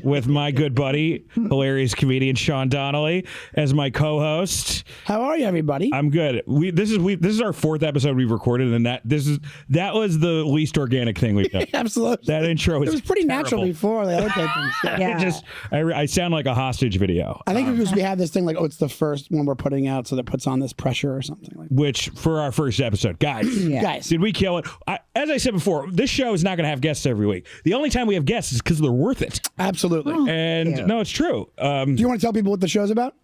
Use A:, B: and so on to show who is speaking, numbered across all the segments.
A: with my good buddy, hilarious comedian Sean Donnelly, as my co-host.
B: How are you, everybody?
A: I'm good. This is our 4th episode we've recorded, and that was the least organic thing we've done.
B: Absolutely.
A: That intro
B: was pretty
A: terrible.
B: natural before the other things.
C: Yeah.
A: I sound like a hostage video.
B: I think because we have this thing like, it's the first one we're putting out, so that puts on this pressure or something like that.
A: Which, for our first episode, guys, did we kill it? As I said before, this show is not going to have guests every week. The only time we have guests is because they're worth it.
B: Absolutely.
A: And no, it's true.
B: Do you want to tell people what the show's about?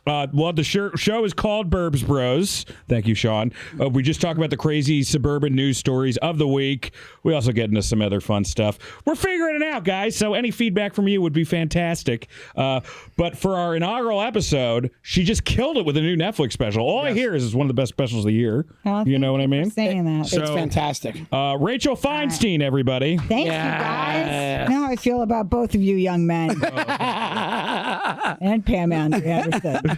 A: Well, the show is called Burbs Bros. Thank you, Sean. We just talk about the crazy suburban news stories of the week. We also get into some other fun stuff. We're figuring it out, guys, so any feedback from you would be fantastic. But for our inaugural episode, she just killed it with a new Netflix special. All I hear is one of the best specials of the year. You know what I mean?
C: Saying that.
B: It's fantastic.
A: Rachel Feinstein, everybody.
C: Thank you, guys. Now I feel about both of you young men. And Pam Anderson.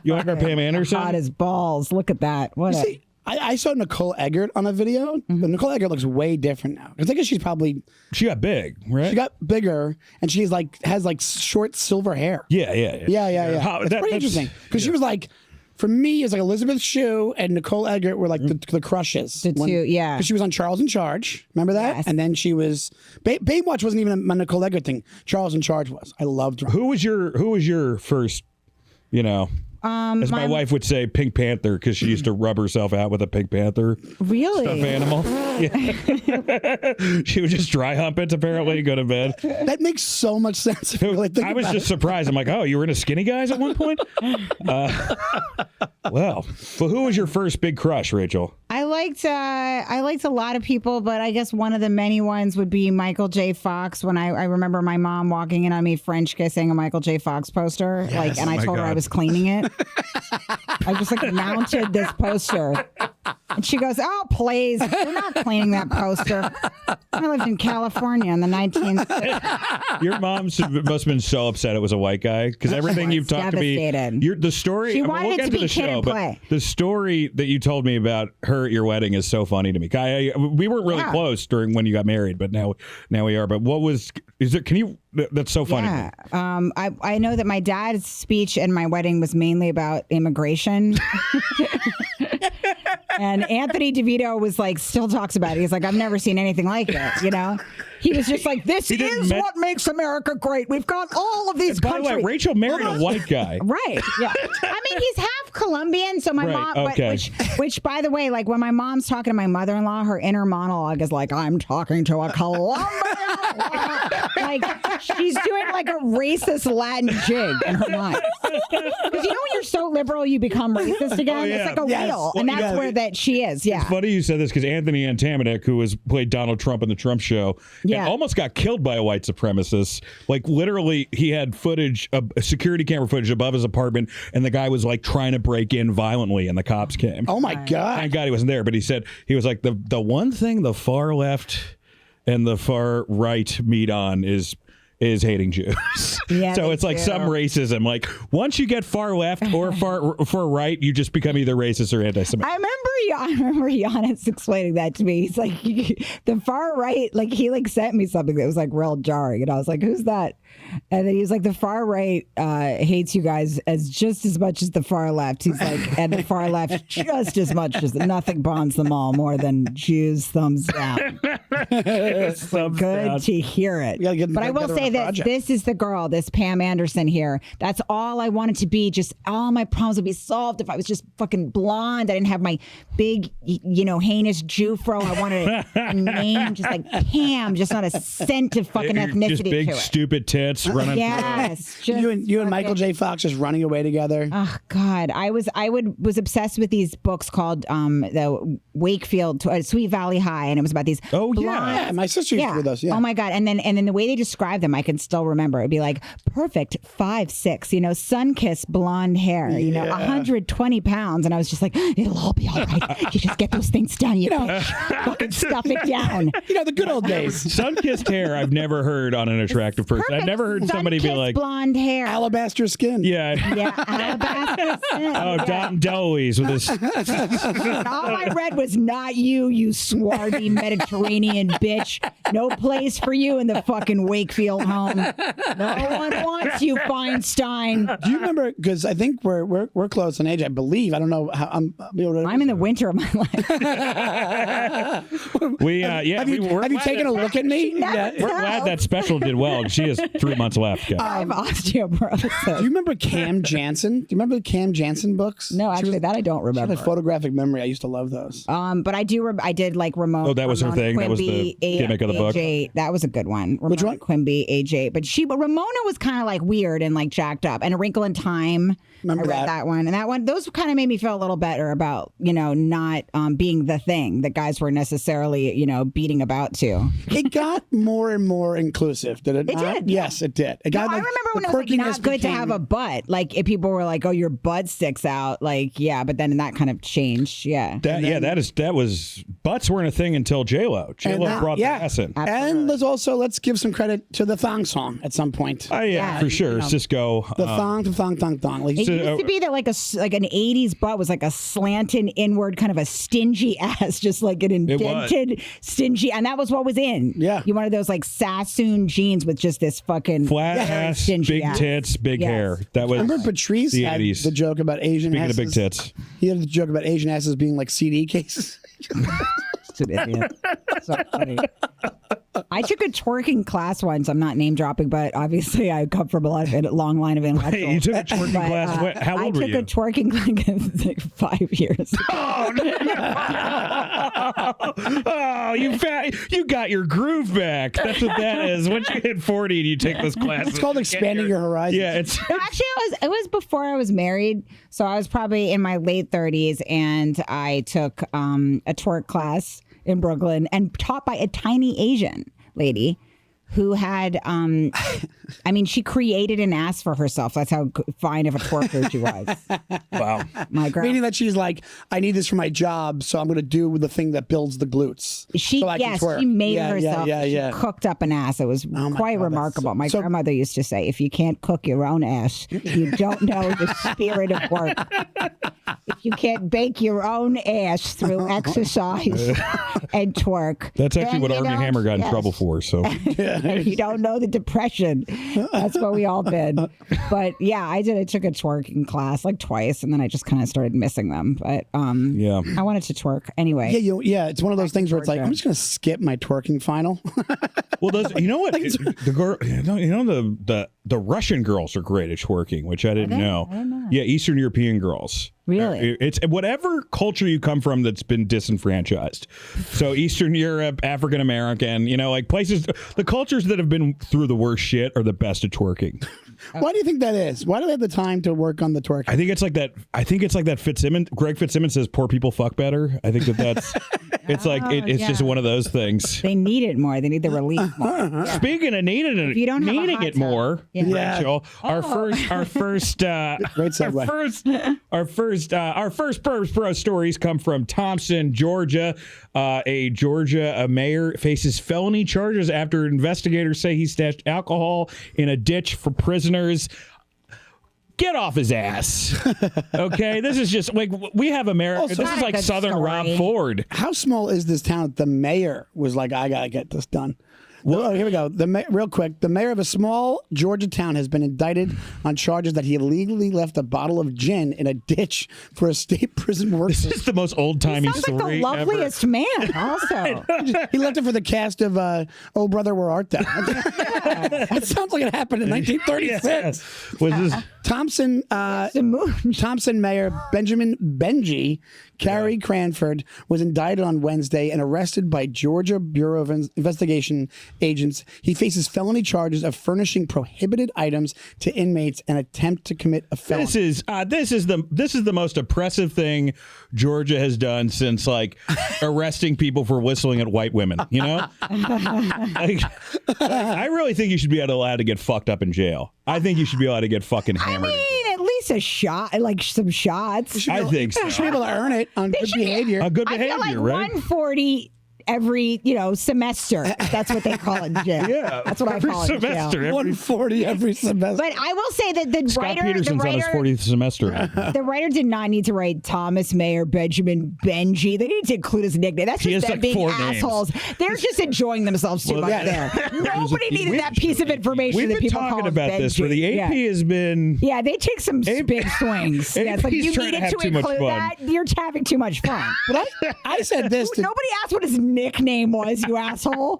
A: You like our Pam Anderson?
C: Hot as balls. Look at that. What
B: See, I saw Nicole Eggert on a video, but Nicole Eggert looks way different now. Because I guess she
A: got big, right?
B: She got bigger, and she's has short silver hair.
A: Yeah.
B: It's pretty interesting. Because she was like, for me, it's like Elizabeth Shue and Nicole Eggert were like the crushes.
C: The two, yeah.
B: Because she was on Charles in Charge. Remember that?
C: Yes.
B: And then she was... Baywatch wasn't even a Nicole Eggert thing. Charles in Charge was. I loved her.
A: Who was your first, as my wife would say, Pink Panther, because she used to rub herself out with a Pink Panther stuffed animal. Yeah. She would just dry hump it, apparently, go to bed.
B: That makes so much sense if you really think
A: I was
B: about
A: just
B: it.
A: surprised. I'm like, oh, you were into Skinny Guys at one point? Well, who was your first big crush, Rachel?
C: I liked a lot of people, but I guess one of the many ones would be Michael J. Fox. When I remember my mom walking in on me French kissing a Michael J. Fox poster, and I told her I was cleaning it. I just mounted this poster, and she goes, "Oh, please, we're not cleaning that poster." I lived in California in the 1960s.
A: Your mom must have been so upset it was a white guy, because everything you've talked to me, the story.
C: She
A: we'll
C: wanted
A: get
C: it to
A: to
C: be
A: the
C: kid
A: show,
C: and
A: but
C: play.
A: the story that you told me about her at your wedding is so funny to me. We weren't really close during when you got married, but now we are. But what was? Is it? Can you? That's so funny.
C: Yeah. I know that my dad's speech at my wedding was mainly about immigration. And Anthony DeVito was still talks about it. He's like, I've never seen anything like it, He was just like, this is what makes America great. We've got all of these countries.
A: By the way, Rachel married a white guy.
C: Right, yeah. I mean, he's half Colombian, so my mom,
A: okay.
C: which, by the way, when my mom's talking to my mother-in-law, her inner monologue is like, I'm talking to a Colombian. She's doing a racist Latin jig in her mind. Because when you're so liberal, you become racist again.
A: Oh, yeah.
C: It's like a wheel, and that's where that she is. Yeah.
A: It's funny you said this, because Anthony Antamanik, who played Donald Trump in the Trump Show, and almost got killed by a white supremacist. Literally, he had footage, a security camera footage above his apartment, and the guy was trying to break in violently, and the cops came.
B: Oh my God!
A: Thank God he wasn't there. But he said he was like, the one thing the far left and the far right meet on is hating Jews.
C: Yeah,
A: so it's some racism. Once you get far left or far right, you just become either racist or anti-Semitic.
C: I remember Giannis explaining that to me. He's like, the far right, he sent me something that was real jarring, and I was like, who's that? And then he was like, the far right hates you guys just as much as the far left. He's like, and the far left just as much as nothing bonds them all more than Jews thumbs down. It's good to hear it. But I will say that this is the girl, this Pam Anderson here. That's all I wanted to be. Just all my problems would be solved if I was just fucking blonde. I didn't have my big, heinous Jew fro. I wanted a name just like Pam, just not a scent of fucking ethnicity
A: just big,
C: to it.
A: Stupid tits running.
C: Yes.
B: You and Michael J. Fox just running away together.
C: Oh God, I was obsessed with these books called the Wakefield Sweet Valley High, and it was about these.
A: Oh
C: blonde,
B: yeah, my sister used to read those. Yeah.
C: Oh my God, and then the way they described them, I can still remember. It'd be perfect 5'6", sun-kissed blonde hair, 120 pounds, and I was just like, it'll all be all right. You just get those things done, fucking stuff it down.
B: The good old days.
A: Sun-kissed hair, I've never heard on an attractive person. I've never heard somebody be like
C: blonde hair,
B: alabaster skin.
A: Yeah,
C: alabaster skin.
A: Oh, Don DeLuise with his.
C: All I read was not you swarthy Mediterranean Italian bitch. No place for you in the fucking Wakefield home. No one wants you, Feinstein.
B: Do you remember? Because I think we're close in age. I believe. I don't know how I'm
C: in the winter of my life.
B: Have you taken a look at me?
A: We're glad that special did well. She has 3 months left.
C: I have osteoporosis.
B: Do you remember Cam Jansen? Do you remember the Cam Jansen books?
C: No, actually, that I don't remember.
B: She had a photographic memory. I used to love those.
C: But I do. I did like Ramona.
A: Oh, that was her thing. That was the gimmick of the book.
C: AJ. That was a good one. Ramona
B: Which one?
C: Quimby, AJ. But Ramona was kind of like weird and like jacked up. And A Wrinkle in Time.
B: Remember
C: I read that one. And that one, those kind of made me feel a little better about, not being the thing that guys were necessarily, beating about to.
B: It got more and more inclusive, did it not?
C: It did.
B: Yes, it did. It got,
C: I remember when it was like not good to have a butt. Like if people were like, "Oh, your butt sticks out." Like, yeah, but then that kind of changed. Yeah.
A: That was butts weren't a thing until J-Lo. J-Lo brought the ass in.
B: And let's give some credit to the thong song at some point.
A: Yeah, for sure. It's just go
B: the thong. Like,
C: it used to be that like an '80s butt was like a slanted inward kind of a stingy ass, just like an indented stingy, and that was what was in.
B: Yeah,
C: you wanted those like Sassoon jeans with just this fucking
A: flat ass, big tits, big hair. That was.
B: Remember Patrice had the joke about Asian asses.
A: Speaking of big tits,
B: he had the joke about Asian asses being like CD cases.
C: An idiot. So funny. I took a twerking class once. I'm not name dropping, but obviously I come from a long line of intellectuals.
A: You took a twerking class. How old were you?
C: I took a twerking class like 5 years.
A: Oh, you got your groove back. That's what that is. Once you hit 40 and you take this class,
B: it's called expanding your horizons.
A: Yeah, it's
C: no, actually it was before I was married, so I was probably in my late 30s, and I took a twerk class in Brooklyn and taught by a tiny Asian lady who had, she created an ass for herself. That's how fine of a twerker she was.
A: Wow.
B: Meaning that she's like, I need this for my job, so I'm going to do the thing that builds the glutes.
C: She made herself.
B: She
C: cooked up an ass. It was quite remarkable. My grandmother used to say, if you can't cook your own ass, you don't know the spirit of work. If you can't bake your own ass through exercise and twerk.
A: That's actually what Armie Hammer got in trouble for. So
C: you don't know the depression. That's what we all been. But yeah, I took a twerking class like twice, and then I just kind of started missing them. But I wanted to twerk anyway.
B: Yeah, it's one of those things where it's like, I'm just gonna skip my twerking final.
A: Well, you know what? The girl, the Russian girls are great at twerking, which I didn't know.
C: I don't know.
A: Yeah, Eastern European girls.
C: Really?
A: It's whatever culture you come from that's been disenfranchised. So Eastern Europe, African American, like places, the cultures that have been through the worst shit are the best at twerking.
B: Why do you think that is? Why do they have the time to work on the twerking?
A: I think it's like that Fitzsimmons. Greg Fitzsimmons says poor people fuck better. I think that's. It's like it's just one of those things.
C: They need it more. They need the relief more. Yeah.
A: Speaking of needing it more, Rachel, our first Burbs Bro stories come from Thompson, Georgia. A mayor faces felony charges after investigators say he stashed alcohol in a ditch for prisoners. Get off his ass. Okay, this is just like we have America.
B: Also,
A: this is like Southern
C: story.
A: Rob Ford.
B: How small is this town? The mayor was like, I gotta get this done. Well, here we go. Real quick, the mayor of a small Georgia town has been indicted on charges that he illegally left a bottle of gin in a ditch for a state prison worker.
A: This is the most old-timey story
C: like the loveliest
A: ever.
C: Man, also.
B: He left it for the cast of Oh Brother, Where Art Thou? That sounds like it happened in 1936.
A: Was this
B: Thompson Mayor Benjamin Benji Carrie Cranford was indicted on Wednesday and arrested by Georgia Bureau of Investigation agents. He faces felony charges of furnishing prohibited items to inmates and attempt to commit a felony.
A: This is the most oppressive thing Georgia has done since like arresting people for whistling at white women. I really think you should be allowed to get fucked up in jail. I think you should be allowed to get fucking hammered.
C: At least a shot, like some shots.
A: I think so.
B: You should be able to earn it on good behavior.
A: A good behavior,
C: I feel like
A: right?
C: 140 every semester. That's what they call it in jail.
A: Yeah,
C: that's what
A: every
C: I call it in jail.
A: semester.
B: 140 every semester.
C: But I will say that the
A: Scott
C: writer,
A: Peterson's on his 40th semester.
C: the writer did not need to write Thomas Mayer Benjamin Benji. They need to include his nickname. That's
A: He
C: just
A: has
C: them
A: like
C: being
A: 4 names.
C: assholes. They're just enjoying themselves too much there. Nobody needed that piece of information
A: We've
C: that
A: been
C: people
A: talking
C: call
A: about
C: Benji.
A: this, where the AP has been.
C: Yeah, they take some big swings. Yeah, it's like
A: AP's
C: you
A: trying to
C: needed
A: have
C: to
A: too much
C: include
A: fun.
C: that. You're having too much fun.
B: But I said this to
C: Nobody asked what his nickname was, you asshole.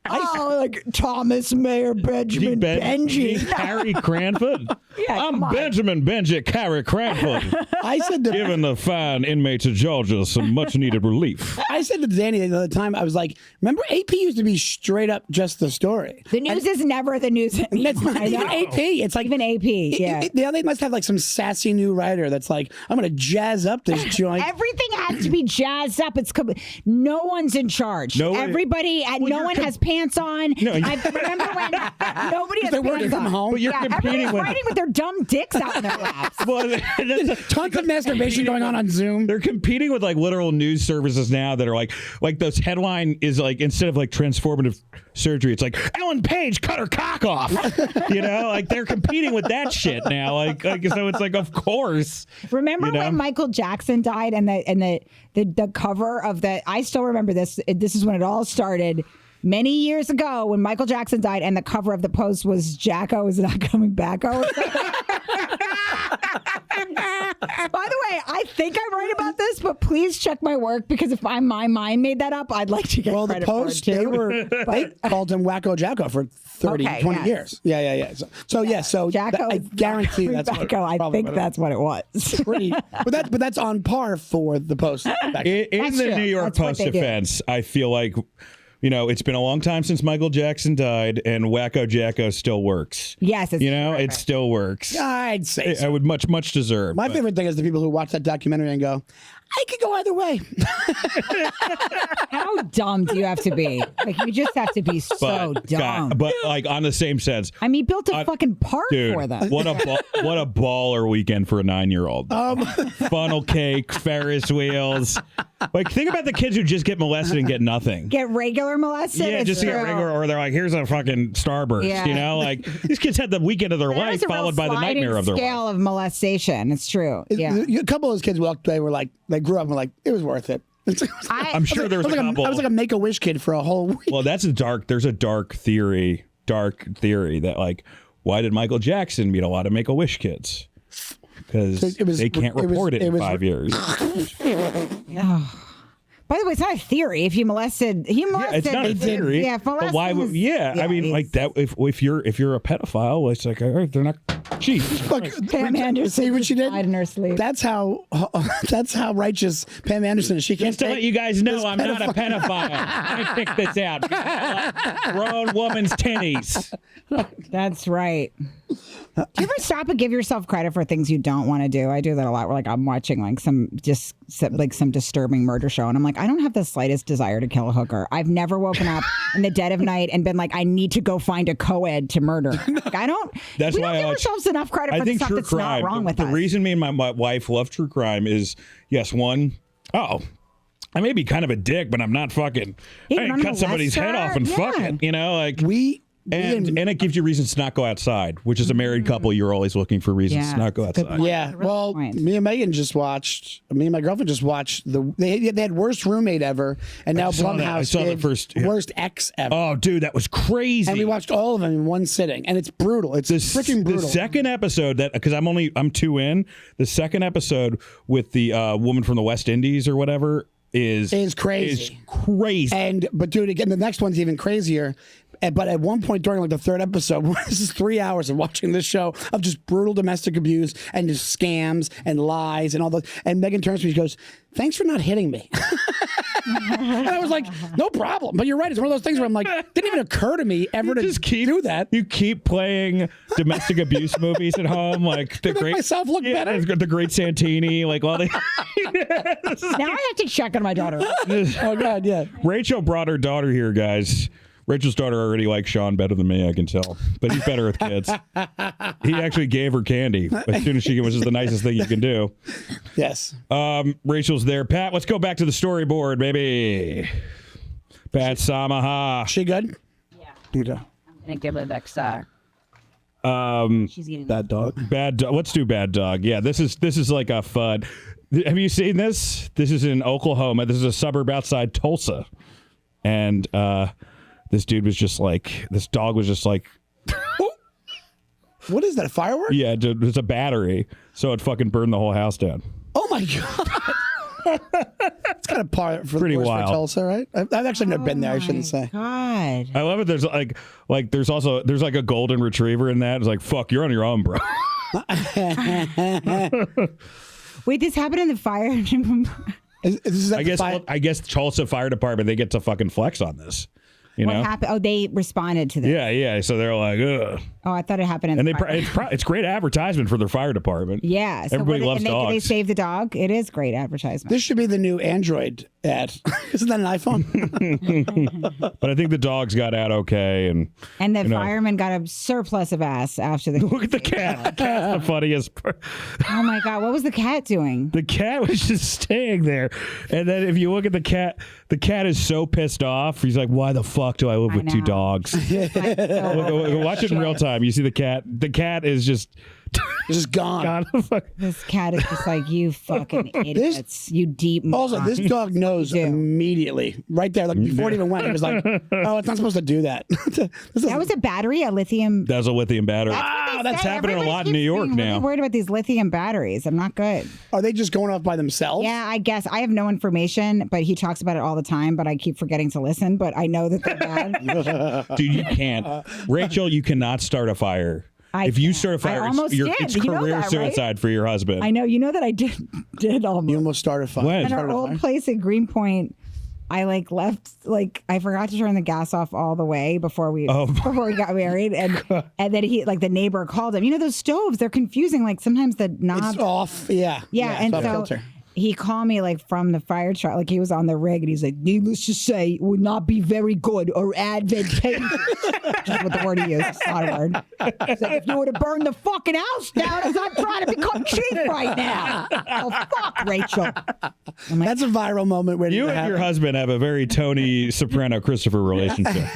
C: Like Thomas Mayer Benjamin Benji.
A: Carrie Cranford.
C: Yeah,
A: I'm
C: come on.
A: Benjamin Benji Carrie Cranford.
B: I said to
A: Giving the fine inmates of Georgia some much needed relief.
B: I said to Danny the other time, I was like, remember AP used to be straight up just the story.
C: The news is never the news anymore.
B: That's not
C: I
B: even
C: know.
B: AP. It's like
C: Even AP, yeah.
B: They must have like some sassy new writer that's like, I'm going to jazz up this joint.
C: Everything has to be jazzed up. No one's in charge.
A: No one-
C: Everybody, no one has pants on.
A: No,
C: I remember when nobody has
B: They're working
C: pants
B: from
C: on.
B: home.
A: But you're
C: Yeah,
A: competing
C: everybody's
A: with.
C: writing with their dumb dicks out in their laps.
A: Well, that's-
B: Tons of masturbation going on Zoom.
A: They're competing with like literal news services now that are like this headline is like, instead of like transformative surgery, it's like Ellen Page cut her cock off. Like they're competing with that shit now. Like so it's like, of course.
C: Remember when Michael Jackson died and the cover of I still remember this. This is when it all started. Many years ago, when Michael Jackson died, and the cover of the Post was "Jacko is not coming back." By the way, I think I'm right about this, but please check my work, because if my mind made that up, I'd like to get
B: Well, the
C: credit
B: Post,
C: for it
B: they called him Wacko Jacko for 30,
C: Okay,
B: 20
C: yes.
B: years. Yeah. So
C: Jacko.
B: I guarantee that's what,
C: Jacko. I
B: probably
C: think
B: what it
C: that's what it was.
B: was. Pretty, but that's on par for the Post. Back
A: In
C: That's
A: the
C: true.
A: New York
C: That's what
A: Post
C: they do.
A: defense, I feel like, it's been a long time since Michael Jackson died, and Wacko Jacko still works.
C: Yes, it's
A: It still works.
B: I'd say
A: I
B: so.
A: would much deserve.
B: My
A: but-
B: favorite thing is the people who watch that documentary and go, I could go either way.
C: How dumb do you have to be? Like, you just have to be so dumb.
A: but like on the same sense,
C: I mean, he built a fucking park
A: dude,
C: for them.
A: what a baller weekend for a 9-year-old. Funnel cake, Ferris wheels. Like, think about the kids who just get molested and get nothing.
C: Get regular molested?
A: Yeah,
C: It's
A: just get
C: true.
A: regular, or they're like, here's a fucking Starburst.
C: Yeah.
A: Like these kids had the weekend of their
C: There's
A: life
C: a real
A: followed by the
C: sliding
A: nightmare of their life.
C: scale of molestation. It's true. Yeah.
B: A couple of those kids walked away, were like, they grew up and were like, it was worth it.
A: I'm sure there was a couple.
B: I was like a Make-A-Wish kid for a whole week.
A: Well, there's a dark theory that like, why did Michael Jackson meet a lot of Make-A-Wish kids? Because they can't report it in 5 years.
C: By the way, it's not a theory. If you molested,
A: It's not a theory.
C: Yeah,
A: but why would? Yeah, I mean, like that. If you're a pedophile, it's like, all right, they're not. Jeez.
B: Look,
C: Pam Anderson
B: see what she did?
C: died in her sleep.
B: That's how righteous Pam Anderson is. She can't
A: Just to let you guys know, I'm not a pedophile. Let me pick this out. Grown woman's titties.
C: That's right. Do you ever stop and give yourself credit for things you don't want to do? I do that a lot. Where like I'm watching like some disturbing murder show, and I'm like, I don't have the slightest desire to kill a hooker. I've never woken up in the dead of night and been like, I need to go find a co-ed to murder. Like, I don't.
A: That's
C: we
A: why
C: don't give
A: I watch-
C: ourselves enough credit
A: I
C: for the
A: think
C: stuff
A: true
C: that's
A: crime.
C: not wrong with
A: the
C: us.
A: reason me and my wife love true crime is, yes, one, I may be kind of a dick, but I'm not fucking.
C: Yeah,
A: I
C: you're
A: can
C: not
A: cut
C: a
A: somebody's head
C: molester.
A: off and fuck
C: Yeah.
A: it. Like
B: and
A: it gives you reasons to not go outside, which is a married couple. You're always looking for reasons
C: Yeah,
A: to not go
C: that's a good
A: outside.
C: point.
B: Yeah,
C: That's a really
B: well,
C: good point.
B: me and my girlfriend just watched they had worst roommate ever, and now
A: saw that. I
B: Blumhouse
A: saw the
B: did
A: first- yeah.
B: worst ex ever.
A: Oh, dude, that was crazy.
B: And we watched all of them in one sitting, and it's brutal. It's freaking brutal.
A: The second episode because I'm 2 in. The second episode with the woman from the West Indies or whatever is
B: crazy.
A: Is crazy.
B: But dude, again, the next one's even crazier. But at one point during like the third episode, this is 3 hours of watching this show of just brutal domestic abuse and just scams and lies and all those. And Megan turns to me, she goes, "Thanks for not hitting me." And I was like, "No problem." But you're right. It's one of those things where I'm like, didn't even occur to me ever to do that.
A: You keep playing domestic abuse movies at home, like the
B: make
A: great
B: myself look better.
A: The Great Santini, like all the.
C: Now I have to check on my daughter.
B: Oh God, yeah.
A: Rachel brought her daughter here, guys. Rachel's daughter already likes Sean better than me, I can tell. But he's better with kids. He actually gave her candy as soon as she, which is the nicest thing you can do.
B: Yes.
A: Rachel's there. Pat, let's go back to the storyboard, baby. Bad Samaha.
B: She good?
C: Yeah.
B: Okay.
C: I'm gonna give it next She's eating
B: Bad dog.
A: Bad dog. Let's do bad dog. Yeah, this is like a fun. Have you seen this? This is in Oklahoma. This is a suburb outside Tulsa, and this dude was just like, this dog was just like,
B: What is that? A firework?
A: yeah, it's a battery, so it fucking burned the whole house down.
B: Oh my god. It's kind of part for
A: Pretty
B: the
A: wild.
B: for Tulsa, right? I've actually never been there. I shouldn't say.
C: God.
A: I love it. There's there's like a golden retriever in that. It's like, fuck, you're on your own, bro.
C: Wait, this happened in the fire.
B: Is that
A: I guess Tulsa Fire Department, they get to fucking flex on this. You
C: What
A: know?
C: happened? Oh, they responded to this.
A: Yeah. So they're like, ugh.
C: Oh, I thought it happened in
A: And
C: the fire.
A: it's great advertisement for their fire department.
C: Yeah. So
A: Everybody loves
C: they
A: dogs.
C: save the dog. It is great advertisement.
B: This should be the new Android ad. Isn't that an iPhone?
A: But I think the dogs got out okay. And
C: the fireman got a surplus of ass after the.
A: look at the cat. The cat's the funniest part.
C: Oh my God. What was the cat doing?
A: The cat was just staying there. And then if you look at the cat is so pissed off. He's like, why the fuck do I live with two dogs? Watch it in real time. You see the cat. The cat is just
B: Just gone.
C: This cat is just like, you fucking idiots. You deep
B: Also, this dog knows immediately. Right there. Like before it even went, it was like, oh, it's not supposed to do that.
C: That was a battery, a lithium.
A: That's a lithium battery. That's happening a lot in New York now.
C: I'm worried about these lithium batteries. I'm not good.
B: Are they just going off by themselves?
C: Yeah, I guess. I have no information, but he talks about it all the time, but I keep forgetting to listen, but I know that they're bad.
A: Dude, you can't. Rachel, you cannot start a fire. If you start a fire, it's career suicide for your husband.
C: I know. You know that I did almost.
B: You almost started a fire.
A: When?
C: In our old place in Greenpoint, I left, I forgot to turn the gas off all the way before we got married, and then the neighbor called him. You know those stoves? They're confusing. Like sometimes the knob
B: It's off. Yeah.
C: and so
B: filter.
C: he called me from the fire truck, like he was on the rig, and he's like, "Needless to say, it would not be very good or advantageous." That's what the word he used. It's not a word. He's like, if you were to burn the fucking house down, as I'm trying to become chief right now. Oh fuck, Rachel. I'm like,
B: That's a viral moment where
A: You and your husband have a very Tony Soprano Christopher relationship.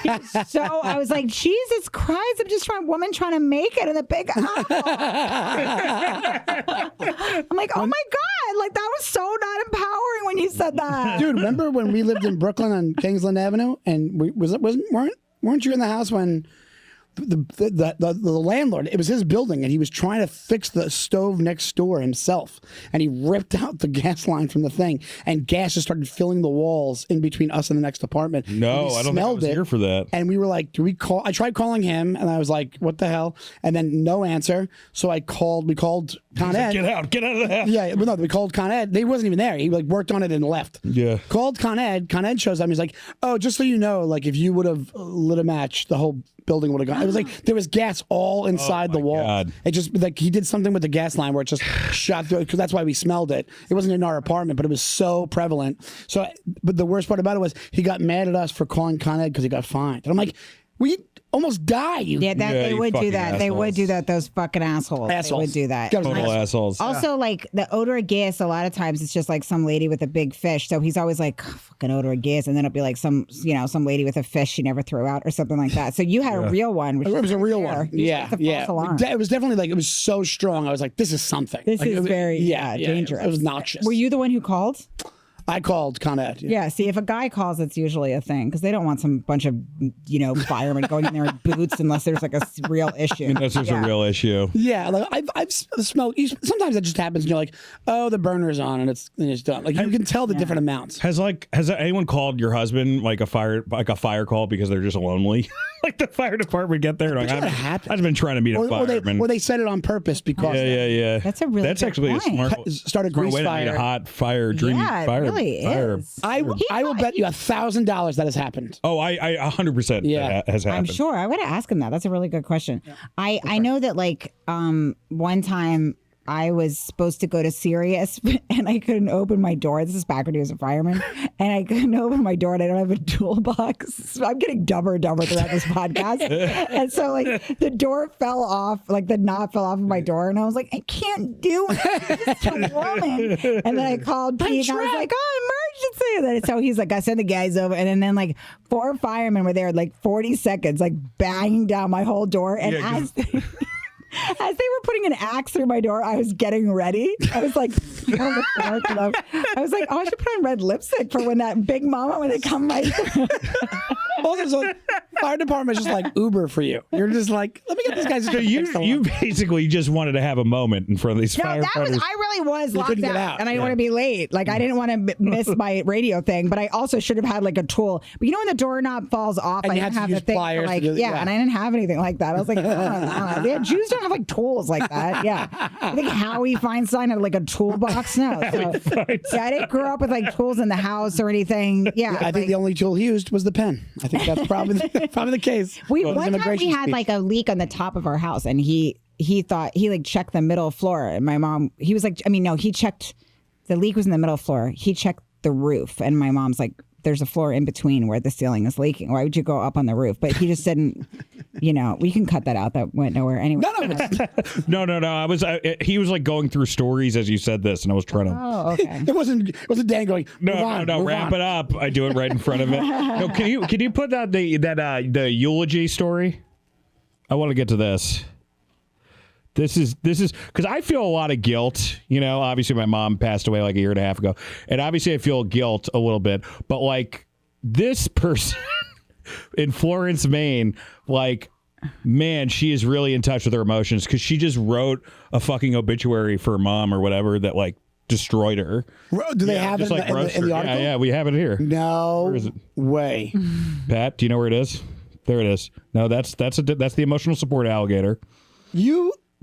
C: so I was like, Jesus Christ, I'm just woman trying to make it in a big house. I'm like, oh my God, that was so not empowering when you said that.
B: Dude, remember when we lived in Brooklyn on Kingsland Avenue, and weren't you in the house when the landlord, it was his building, and he was trying to fix the stove next door himself, and he ripped out the gas line from the thing, and gas just started filling the walls in between us and the next apartment.
A: No, I don't think I was here for that.
B: And we were like, do we call? I tried calling him, and I was like, what the hell? And then no answer. So we called Con Ed.
A: Get out of the house.
B: Yeah, well, no, we called Con Ed. He wasn't even there. He worked on it and left.
A: Yeah.
B: Called Con Ed. Con Ed shows up. He's like, oh, just so you know, if you would have lit a match, the whole building would have gone. It was like there was gas all inside the wall.
A: God.
B: It just he did something with the gas line where it just shot through, because that's why we smelled it. It wasn't in our apartment, but it was so prevalent. So, but the worst part about it was he got mad at us for calling Con Ed because he got fined. And I'm like, we almost die.
C: They would do that.
A: Assholes.
C: They would do that. Those fucking assholes. They would do that.
A: Total assholes.
C: Also, the odor of gas, a lot of times it's just some lady with a big fish. So he's always like, oh, fucking odor of gas. And then it'll be some lady with a fish she never threw out or something like that. So you had a real one.
B: It was a real one. Yeah. It was definitely it was so strong. I was like, this is something.
C: This is very dangerous.
B: It was noxious.
C: Were you the one who called?
B: I called Con Ed.
C: Yeah, see, if a guy calls, it's usually a thing, because they don't want some bunch of, firemen going in there in boots unless there's a real issue.
A: Unless there's a real issue.
B: Yeah, I've smelled. Sometimes it just happens, and you're like, oh, the burner's on, and it's done. You can tell the different amounts.
A: Has anyone called your husband a fire call because they're just lonely? The fire department get there. I've been trying to meet a fireman.
B: Or they said it on purpose because.
A: Yeah.
C: That's
A: actually
C: point.
A: a smart.
B: Started grease
A: way
B: fire.
A: to meet a hot fire, dreamy fire.
C: Really is.
B: I will bet you $1,000 that has happened.
A: Oh, I 100%.
B: Yeah.
A: Has happened.
C: I'm sure. I would have asked him that. That's a really good question. Yeah. I know that one time I was supposed to go to Sirius and I couldn't open my door. This is back when he was a fireman. And I couldn't open my door and I don't have a toolbox. So I'm getting dumber and dumber throughout this podcast. And so the door fell off, the knob fell off of my door. And I was like, I can't do it. It's a woman. And then I called Pete and I was like, oh, should say that. So he's like, I sent the guys over, and then like 4 firemen were there, like 40 seconds, like banging down my whole door. And as they were putting an axe through my door, I was getting ready. I was like, I was like, oh, I should put on red lipstick for when that big moment when they come my door.
B: Also, so fire department is just like Uber for you. You're just like, let me get this guy's.
A: So you basically just wanted to have a moment in front of these firefighters.
C: I really was locked
B: couldn't get
C: out,
B: out.
C: and I didn't want to be late. Like I didn't want to miss my radio thing, but I also should have had like a tool. But you know when the doorknob falls off,
B: And
C: I
B: you
C: didn't
B: had to
C: have the
B: use
C: thing.
B: pliers
C: Like,
B: to do-
C: yeah, and I didn't have anything like that. I was like, yeah, Jews don't have like tools like that. Yeah, I think Howie Feinstein had like a toolbox. No, so, yeah, I didn't grow up with like tools in the house or anything. Yeah,
B: I think the only tool he used was the pen. I think that's probably the case.
C: One time we
B: immigration
C: had
B: speech.
C: like a leak on the top of our house, and he thought he like checked the middle floor, and my mom, he was like, he checked the leak was in the middle floor. He checked the roof, and my mom's like, there's a floor in between where the ceiling is leaking. Why would you go up on the roof? But he just didn't. We can cut that out. That went nowhere anyway.
A: No. He was like going through stories as you said this, and I was trying to.
C: Oh, okay.
B: It wasn't Dan going.
A: No, wrap it up. I do it right in front of it. No, can you put out the eulogy story? I want to get to this. This is because I feel a lot of guilt. Obviously my mom passed away like a year and a half ago, and obviously I feel guilt a little bit. But like this person in Florence, Maine, like, man, she is really in touch with her emotions because she just wrote a fucking obituary for her mom or whatever that like destroyed her.
B: Do they have it in the article?
A: Yeah, we have it here.
B: No
A: Where is it?
B: way.
A: Pat, do you know where it is? There it is. No, that's the emotional support alligator.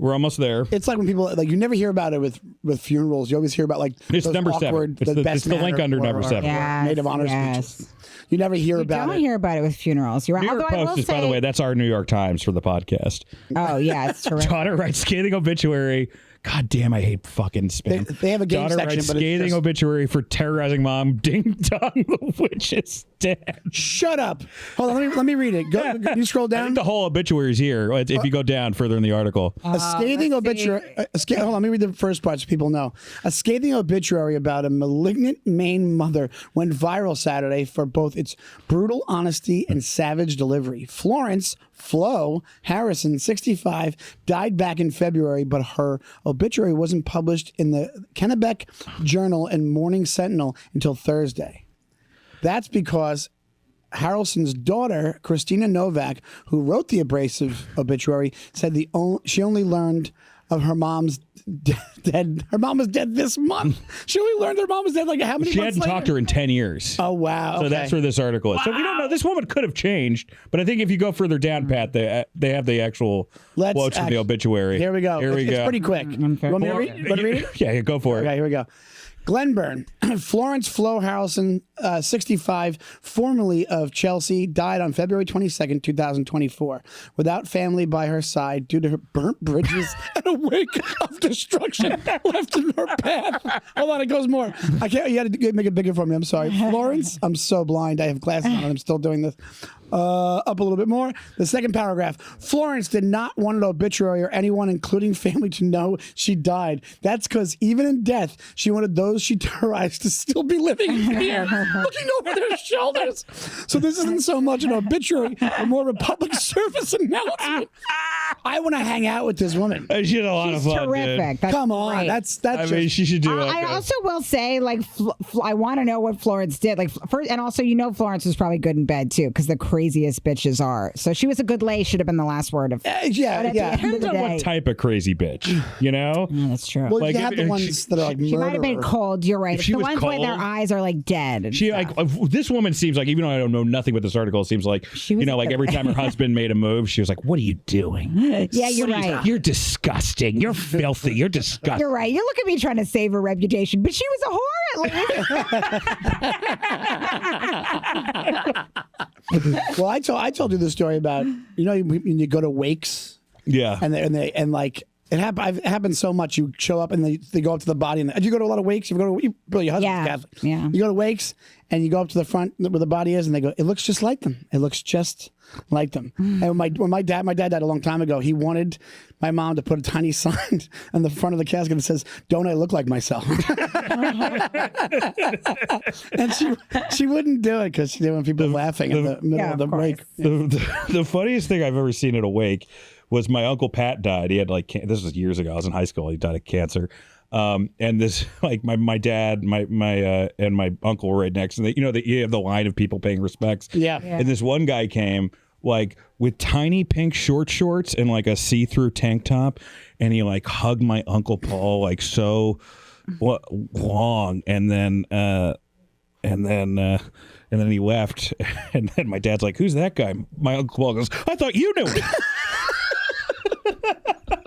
A: We're almost there.
B: It's like when people like you never hear about it with funerals. You always hear about like
A: It's
B: those
A: number
B: awkward,
A: 7.
B: best
A: It's the link
B: man
A: under
B: or-
A: number
B: or-
A: 7.
C: Yes,
B: Maid of honor
C: yes.
B: speeches. You never hear about
C: Don't
B: it.
C: hear about it with funerals. You're right.
A: New York
C: Although I will
A: Post is,
C: say,
A: by the way, that's our New York Times for the podcast.
C: oh yeah, it's terrific.
A: Daughter writes scathing obituary. God damn, I hate fucking spam.
B: They have a game
A: Daughter
B: section,
A: writes
B: but it's
A: scathing
B: just-
A: obituary for terrorizing mom. Ding dong, the witch is dead.
B: Shut up. Hold on, let me read it. Can you scroll
A: I
B: down?
A: think the whole obituary is here. If you go down further in the article,
B: A scathing obituary. Hold on, let me read the first part so people know. A scathing obituary about a malignant Maine mother went viral Saturday for both its brutal honesty and savage delivery. Florence Flo Harrison, 65, died back in February, but her obituary wasn't published in the Kennebec Journal and Morning Sentinel until Thursday. That's because Harrelson's daughter, Christina Novak, who wrote the abrasive obituary, said she only learned of her mom's dead. Her mom was dead this month. She only learned her mom was dead like how many
A: she
B: months
A: hadn't
B: later?
A: talked to her in 10 years.
B: Oh, wow.
A: So
B: Okay.
A: that's where this article is. So we don't know. This woman could have changed, but I think if you go further down, Pat, they have the actual quotes from the obituary.
B: Here we go. It's pretty quick. You want me to read it?
A: Yeah, go for it.
B: Okay, here we go. Glenburn, Florence Flo Harlson, 65, formerly of Chelsea, died on February 22nd, 2024, without family by her side due to her burnt bridges and a wake of destruction left in her path. Hold on, it goes more. I can't. You had to make it bigger for me. I'm sorry, Florence. I'm so blind. I have glasses on. I'm still doing this. Up a little bit more. The second paragraph. Florence did not want an obituary or anyone, including family, to know she died. That's because even in death, she wanted those she terrorized to still be living in fear, looking over their shoulders. So this isn't so much an obituary, but more of a public service announcement. I want to hang out with this woman.
A: She had a lot of fun.
C: Terrific.
A: Dude.
C: That's
B: Come on,
C: great.
B: that's
A: I mean,
B: just,
A: she should do it.
C: I also will say, like, I want to know what Florence did. Like, first, and also, Florence was probably good in bed too, because the craziest bitches are. So she was a good lay. Should have been the last word of.
B: yeah.
A: Depends on what type of crazy bitch,
C: Yeah, that's true.
B: Well,
A: Like,
B: you have the
A: if
B: ones that are like
C: She might have been
B: murderer.
C: cold. You're right.
A: If
C: It's
A: she
C: the
A: was
C: ones where their
A: cold-
C: eyes are like dead. And
A: she
C: stuff.
A: like this woman seems like, even though I don't know nothing about this article, it seems like
C: She was
A: like every time her husband made a move, she was like, "What are you doing?
C: Yeah, you're right.
A: You're disgusting. You're filthy. You're disgusting."
C: You're right. You look at me trying to save her reputation, but she was a whore at least.
B: Well, I told you the story about when you go to wakes
A: Yeah.
B: and like It happens so much. You show up and they go up to the body. And do you go to a lot of wakes? Your husband's Catholic.
C: Yeah.
B: You go to wakes and you go up to the front where the body is, and they go, it looks just like them. It looks just like them. And when my dad died a long time ago, he wanted my mom to put a tiny sign on the front of the casket that says, "Don't I look like myself?" And she wouldn't do it because she didn't want people laughing in the middle of the wake.
A: The funniest thing I've ever seen at a wake was my Uncle Pat died. He had this was years ago. I was in high school. He died of cancer. And this, my dad, my and my uncle were right next, and you have the line of people paying respects.
B: Yeah.
A: And this one guy came with tiny pink short shorts and a see-through tank top, and he hugged my Uncle Paul so long, and then he left, and then my dad's like, "Who's that guy?" My Uncle Paul goes, "I thought you knew him."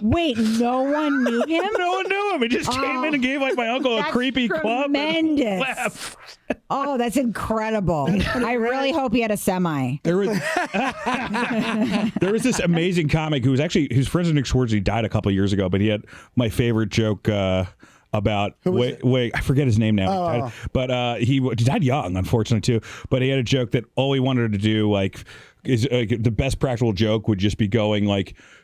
C: Wait, no one knew him?
A: No one knew him. He just came in and gave my uncle a creepy club.
C: Tremendous. Oh, that's incredible. I really hope he had a semi.
A: There was this amazing comic who was his friends with Nick Schwartz. He died a couple of years ago, but he had my favorite joke about wait, I forget his name now. But he died young, unfortunately too. But he had a joke that all he wanted to do is the best practical joke would just be going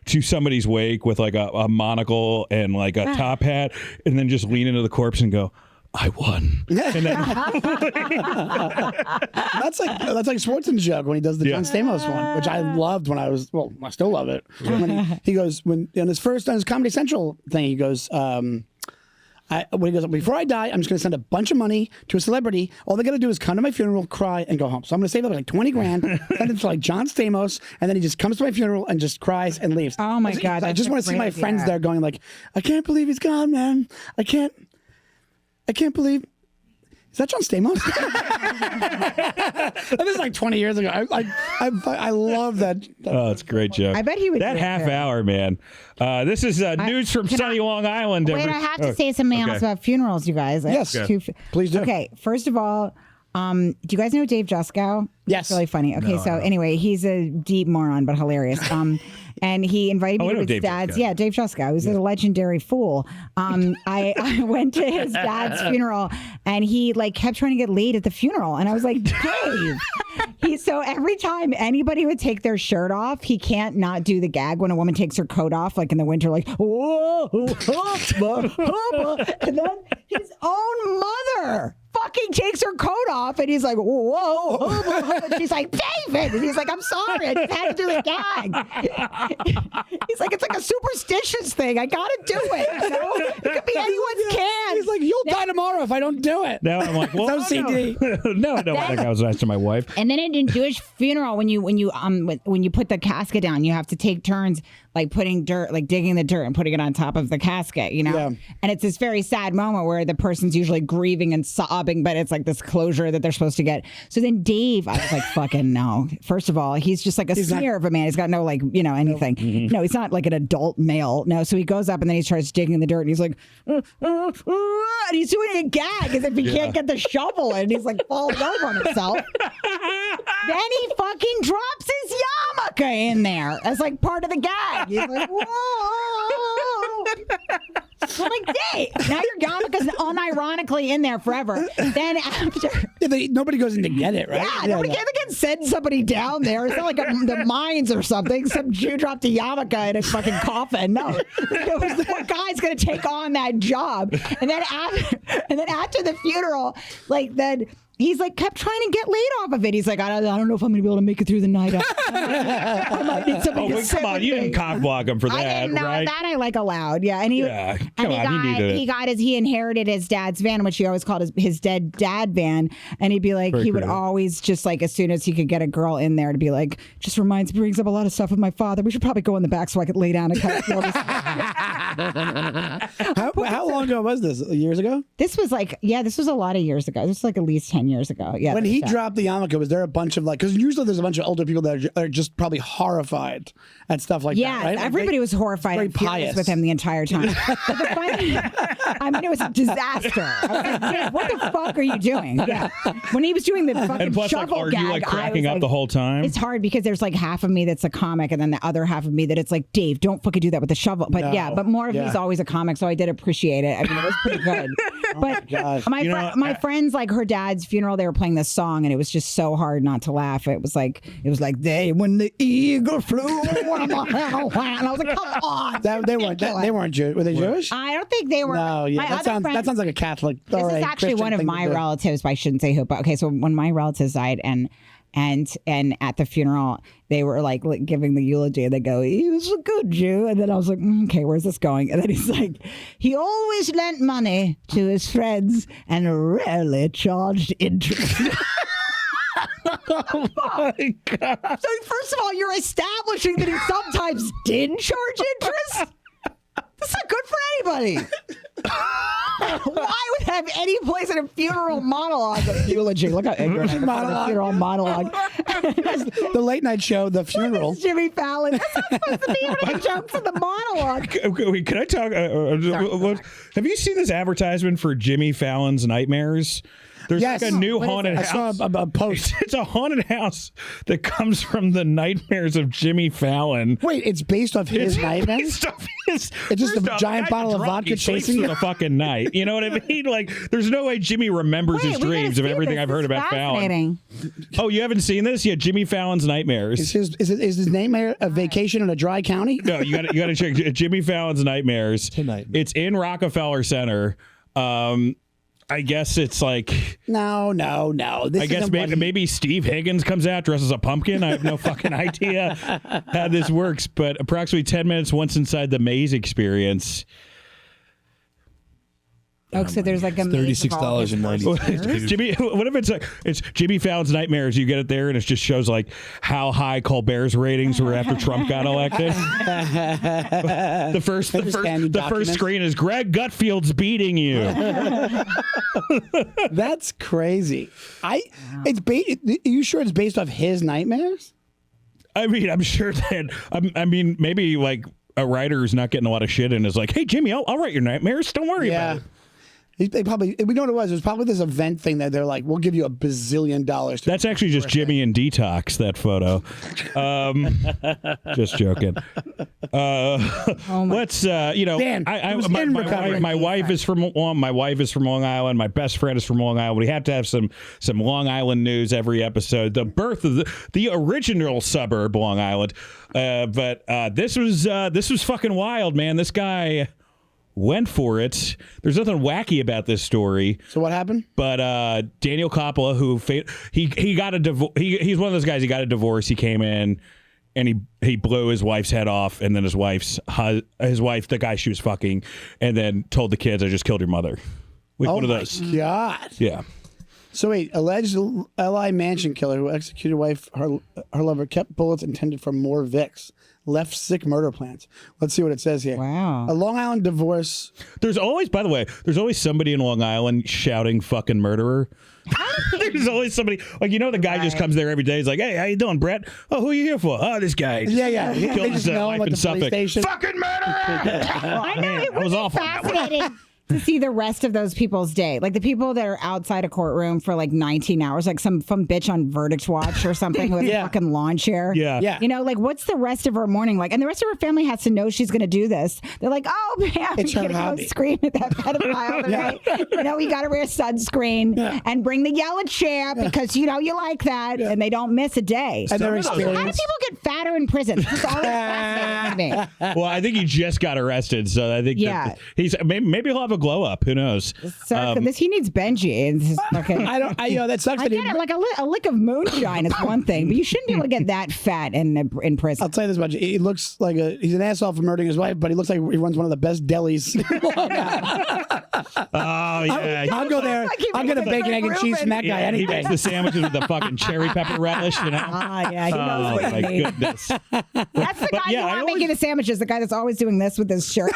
A: to somebody's wake with a monocle and a top hat, and then just lean into the corpse and go, "I won." And then,
B: that's like Schwarzenegger's joke when he does the John Stamos one, which I loved when I still love it. When he goes on his Comedy Central thing, he goes. When he goes, "Before I die, I'm just going to send a bunch of money to a celebrity. All they got to do is come to my funeral, cry, and go home. So I'm going to save up 20 grand, send it to John Stamos, and then he just comes to my funeral and just cries and leaves."
C: Oh my God!
B: I just want to see my friends there going "I can't believe he's gone, man. I can't believe." Is that John Stamos? That was 20 years ago. I love that.
A: Oh, it's a great joke.
C: I bet he would.
A: That half hour, man. This is news from sunny Long Island.
C: Wait, I have to say something else about funerals, you guys.
B: Yes, please do.
C: Okay, first of all, do you guys know Dave Juskow?
B: Yes.
C: It's really funny. Okay, anyway, he's a deep moron, but hilarious. And he invited me to his dad's. Yeah, Dave Juskow. He's a legendary fool. I went to his dad's funeral, and he kept trying to get laid at the funeral, and I was like, Dave. So every time anybody would take their shirt off, he can't not do the gag when a woman takes her coat off, in the winter, whoa, and then his own mother fucking takes her coat off, and he's like, "Whoa!" And she's like, "David," and he's like, "I'm sorry, I just had to do the gag." He's like, "It's a superstitious thing. I gotta do it. It could be anyone's can."
B: He's like, "You'll die tomorrow if I don't do it."
A: Now I'm like, "Well,
B: no CD."
A: No, I think I was nice to my wife.
C: And then in Jewish funeral, when you put the casket down, you have to take turns putting dirt, digging the dirt and putting it on top of the casket,
B: Yeah.
C: And it's this very sad moment where the person's usually grieving and sobbing, but it's this closure that they're supposed to get. So then Dave, I was like, fucking no. First of all, he's just a smear of a man. He's got no anything. No, he's not an adult male. No, so he goes up and then he starts digging in the dirt and he's like, and he's doing a gag as if he can't get the shovel and he's falling over on himself. Then he fucking drops his yarmulke in there as part of the gag. He's like, "Whoa." I'm like, "Dave, now your yarmulke's unironically in there forever." Then after,
B: nobody goes in to get it, right?
C: Yeah, nobody can send somebody down there. It's not the mines or something. Some Jew dropped a yarmulke in a fucking coffin. No, what guy's gonna take on that job? And then after the funeral, then. He's kept trying to get laid off of it. He's like, I don't know if I'm going to be able to make it through the night. I might need somebody to sit
A: come on,
C: with
A: you
C: me.
A: didn't cock block him for that,
C: I didn't know
A: right?
C: that I allowed. Yeah, and he he inherited his dad's van, which he always called his dead dad van, and he'd be like,
A: Very
C: he would
A: creative.
C: always just as soon as he could get a girl in there to be like, just brings up a lot of stuff with my father. We should probably go in the back so I could lay down and kind of feel this.
B: How long ago was this? Years ago?
C: This was a lot of years ago. This was like at least 10 years ago. Yeah.
B: When he dropped the yarmulke, was there a bunch of because usually there's a bunch of older people that are just probably horrified at stuff like that, right?
C: Everybody was horrified and furious with him the entire time. But it was a disaster. I was like, "Dude, what the fuck are you doing?" Yeah. When he was doing the fucking shovel
A: are
C: gag,
A: you cracking up the whole time?
C: It's hard because there's half of me that's a comic, and then the other half of me that it's like, Dave, don't fucking do that with the shovel. But but more of me's always a comic, so I did appreciate it. I mean, it was pretty good. But my friends, her dad's funeral, they were playing this song, and it was just so hard not to laugh. It was like when the eagle flew, and I was like, come on.
B: They weren't Jewish. Were they Jewish?
C: I don't think they were.
B: No, yeah. That sounds like a Catholic.
C: This is actually
B: Christian
C: one of my relatives, but I shouldn't say who. But okay, so when my relatives died, and at the funeral, they were giving the eulogy, and they go, he was a good Jew. And then I was like, okay, where's this going? And then he's like, he always lent money to his friends and rarely charged interest.
A: Oh my God.
C: So first of all, you're establishing that he sometimes did charge interest? That's not good for anybody. Why would have any place in a funeral monologue of eulogy? Look how ignorant I am. A funeral monologue.
B: The late night show, the funeral.
C: Jimmy Fallon. That's not supposed to be any jokes in the monologue.
A: Wait, can I talk? Have you seen this advertisement for Jimmy Fallon's Nightmares? There's a new haunted house.
B: I saw a post.
A: It's a haunted house that comes from the nightmares of Jimmy Fallon.
B: Wait, it's based off his nightmares?
A: It's
B: just a giant bottle of vodka chasing
A: you the fucking night. You know what I mean? There's no way Jimmy remembers his dreams of everything I've heard about Fallon. Oh, you haven't seen this? Yeah, Jimmy Fallon's Nightmares.
B: Is his nightmare a vacation in a dry county?
A: No, you got to check Jimmy Fallon's Nightmares. It's in Rockefeller Center. I guess it's
B: No.
A: I guess maybe Steve Higgins comes out dressed as a pumpkin. I have no fucking idea how this works, but approximately 10 minutes once inside the maze experience.
C: So there's a
A: $36.90. Jimmy, what if it's Jimmy Fallon's Nightmares? You get it there, and it just shows how high Colbert's ratings were after Trump got elected. the first screen is Greg Gutfield's beating you.
B: That's crazy. Are you sure it's based off his nightmares?
A: I mean, I'm sure that. Maybe a writer who's not getting a lot of shit and is like, "Hey, Jimmy, I'll write your nightmares. Don't worry about it."
B: They probably, we know what it was. It was probably this event thing that they're like, we'll give you $1 billion.
A: That's actually just Jimmy in Detox, that photo. Just joking. Let's, Dan, my wife is from Long Island. My best friend is from Long Island. We have to have some Long Island news every episode. The birth of the original suburb, Long Island. But this was fucking wild, man. This guy went for it. There's nothing wacky about this story.
B: So what happened?
A: But Daniel Coppola, who he got a divorce. He's one of those guys. He got a divorce. He came in and he blew his wife's head off, and then his wife, the guy she was fucking, and then told the kids, "I just killed your mother." One of those.
B: God.
A: Yeah.
B: So wait, alleged L.I. mansion killer who executed wife, her lover, kept bullets intended for more Vicks. Left sick murder plans. Let's see what it says here.
C: Wow.
B: A Long Island divorce.
A: There's always somebody in Long Island shouting fucking murderer. There's always somebody, the guy just comes there every day. He's like, "Hey, how you doing, Brett? Oh, who are you here for? Oh, this guy."
B: Yeah.
A: He killed his wife in Suffolk. Fucking murderer!
C: I know, it was awful. Fascinating to see the rest of those people's day. The people that are outside a courtroom for 19 hours, some bitch on Verdict Watch or something with a fucking lawn chair.
A: Yeah.
C: What's the rest of her morning like? And the rest of her family has to know she's going to do this. They're like, "Oh, man,
B: it's her hobby.
C: Go scream at that pedophile tonight. You got to wear sunscreen and bring the yellow chair because, you like that." And they don't miss a day.
B: And
C: how do people get fatter in prison? This is always fascinating to me.
A: Well, I think he just got arrested, so I think maybe he'll have a glow up. Who knows?
C: He needs Benji.
B: That sucks.
C: I get it. A lick of moonshine is one thing, but you shouldn't be able to get that fat in prison.
B: I'll tell you this much: he looks like he's an asshole for murdering his wife, but he looks like he runs one of the best delis.
A: Oh yeah,
B: I'll go there. I'll get a bacon, egg, and cheese from that guy any day.
A: He makes the sandwiches with the fucking cherry pepper relish. He knows
C: what
A: my goodness.
C: That's the guy you want making the sandwiches. The guy that's always doing this with his shirt.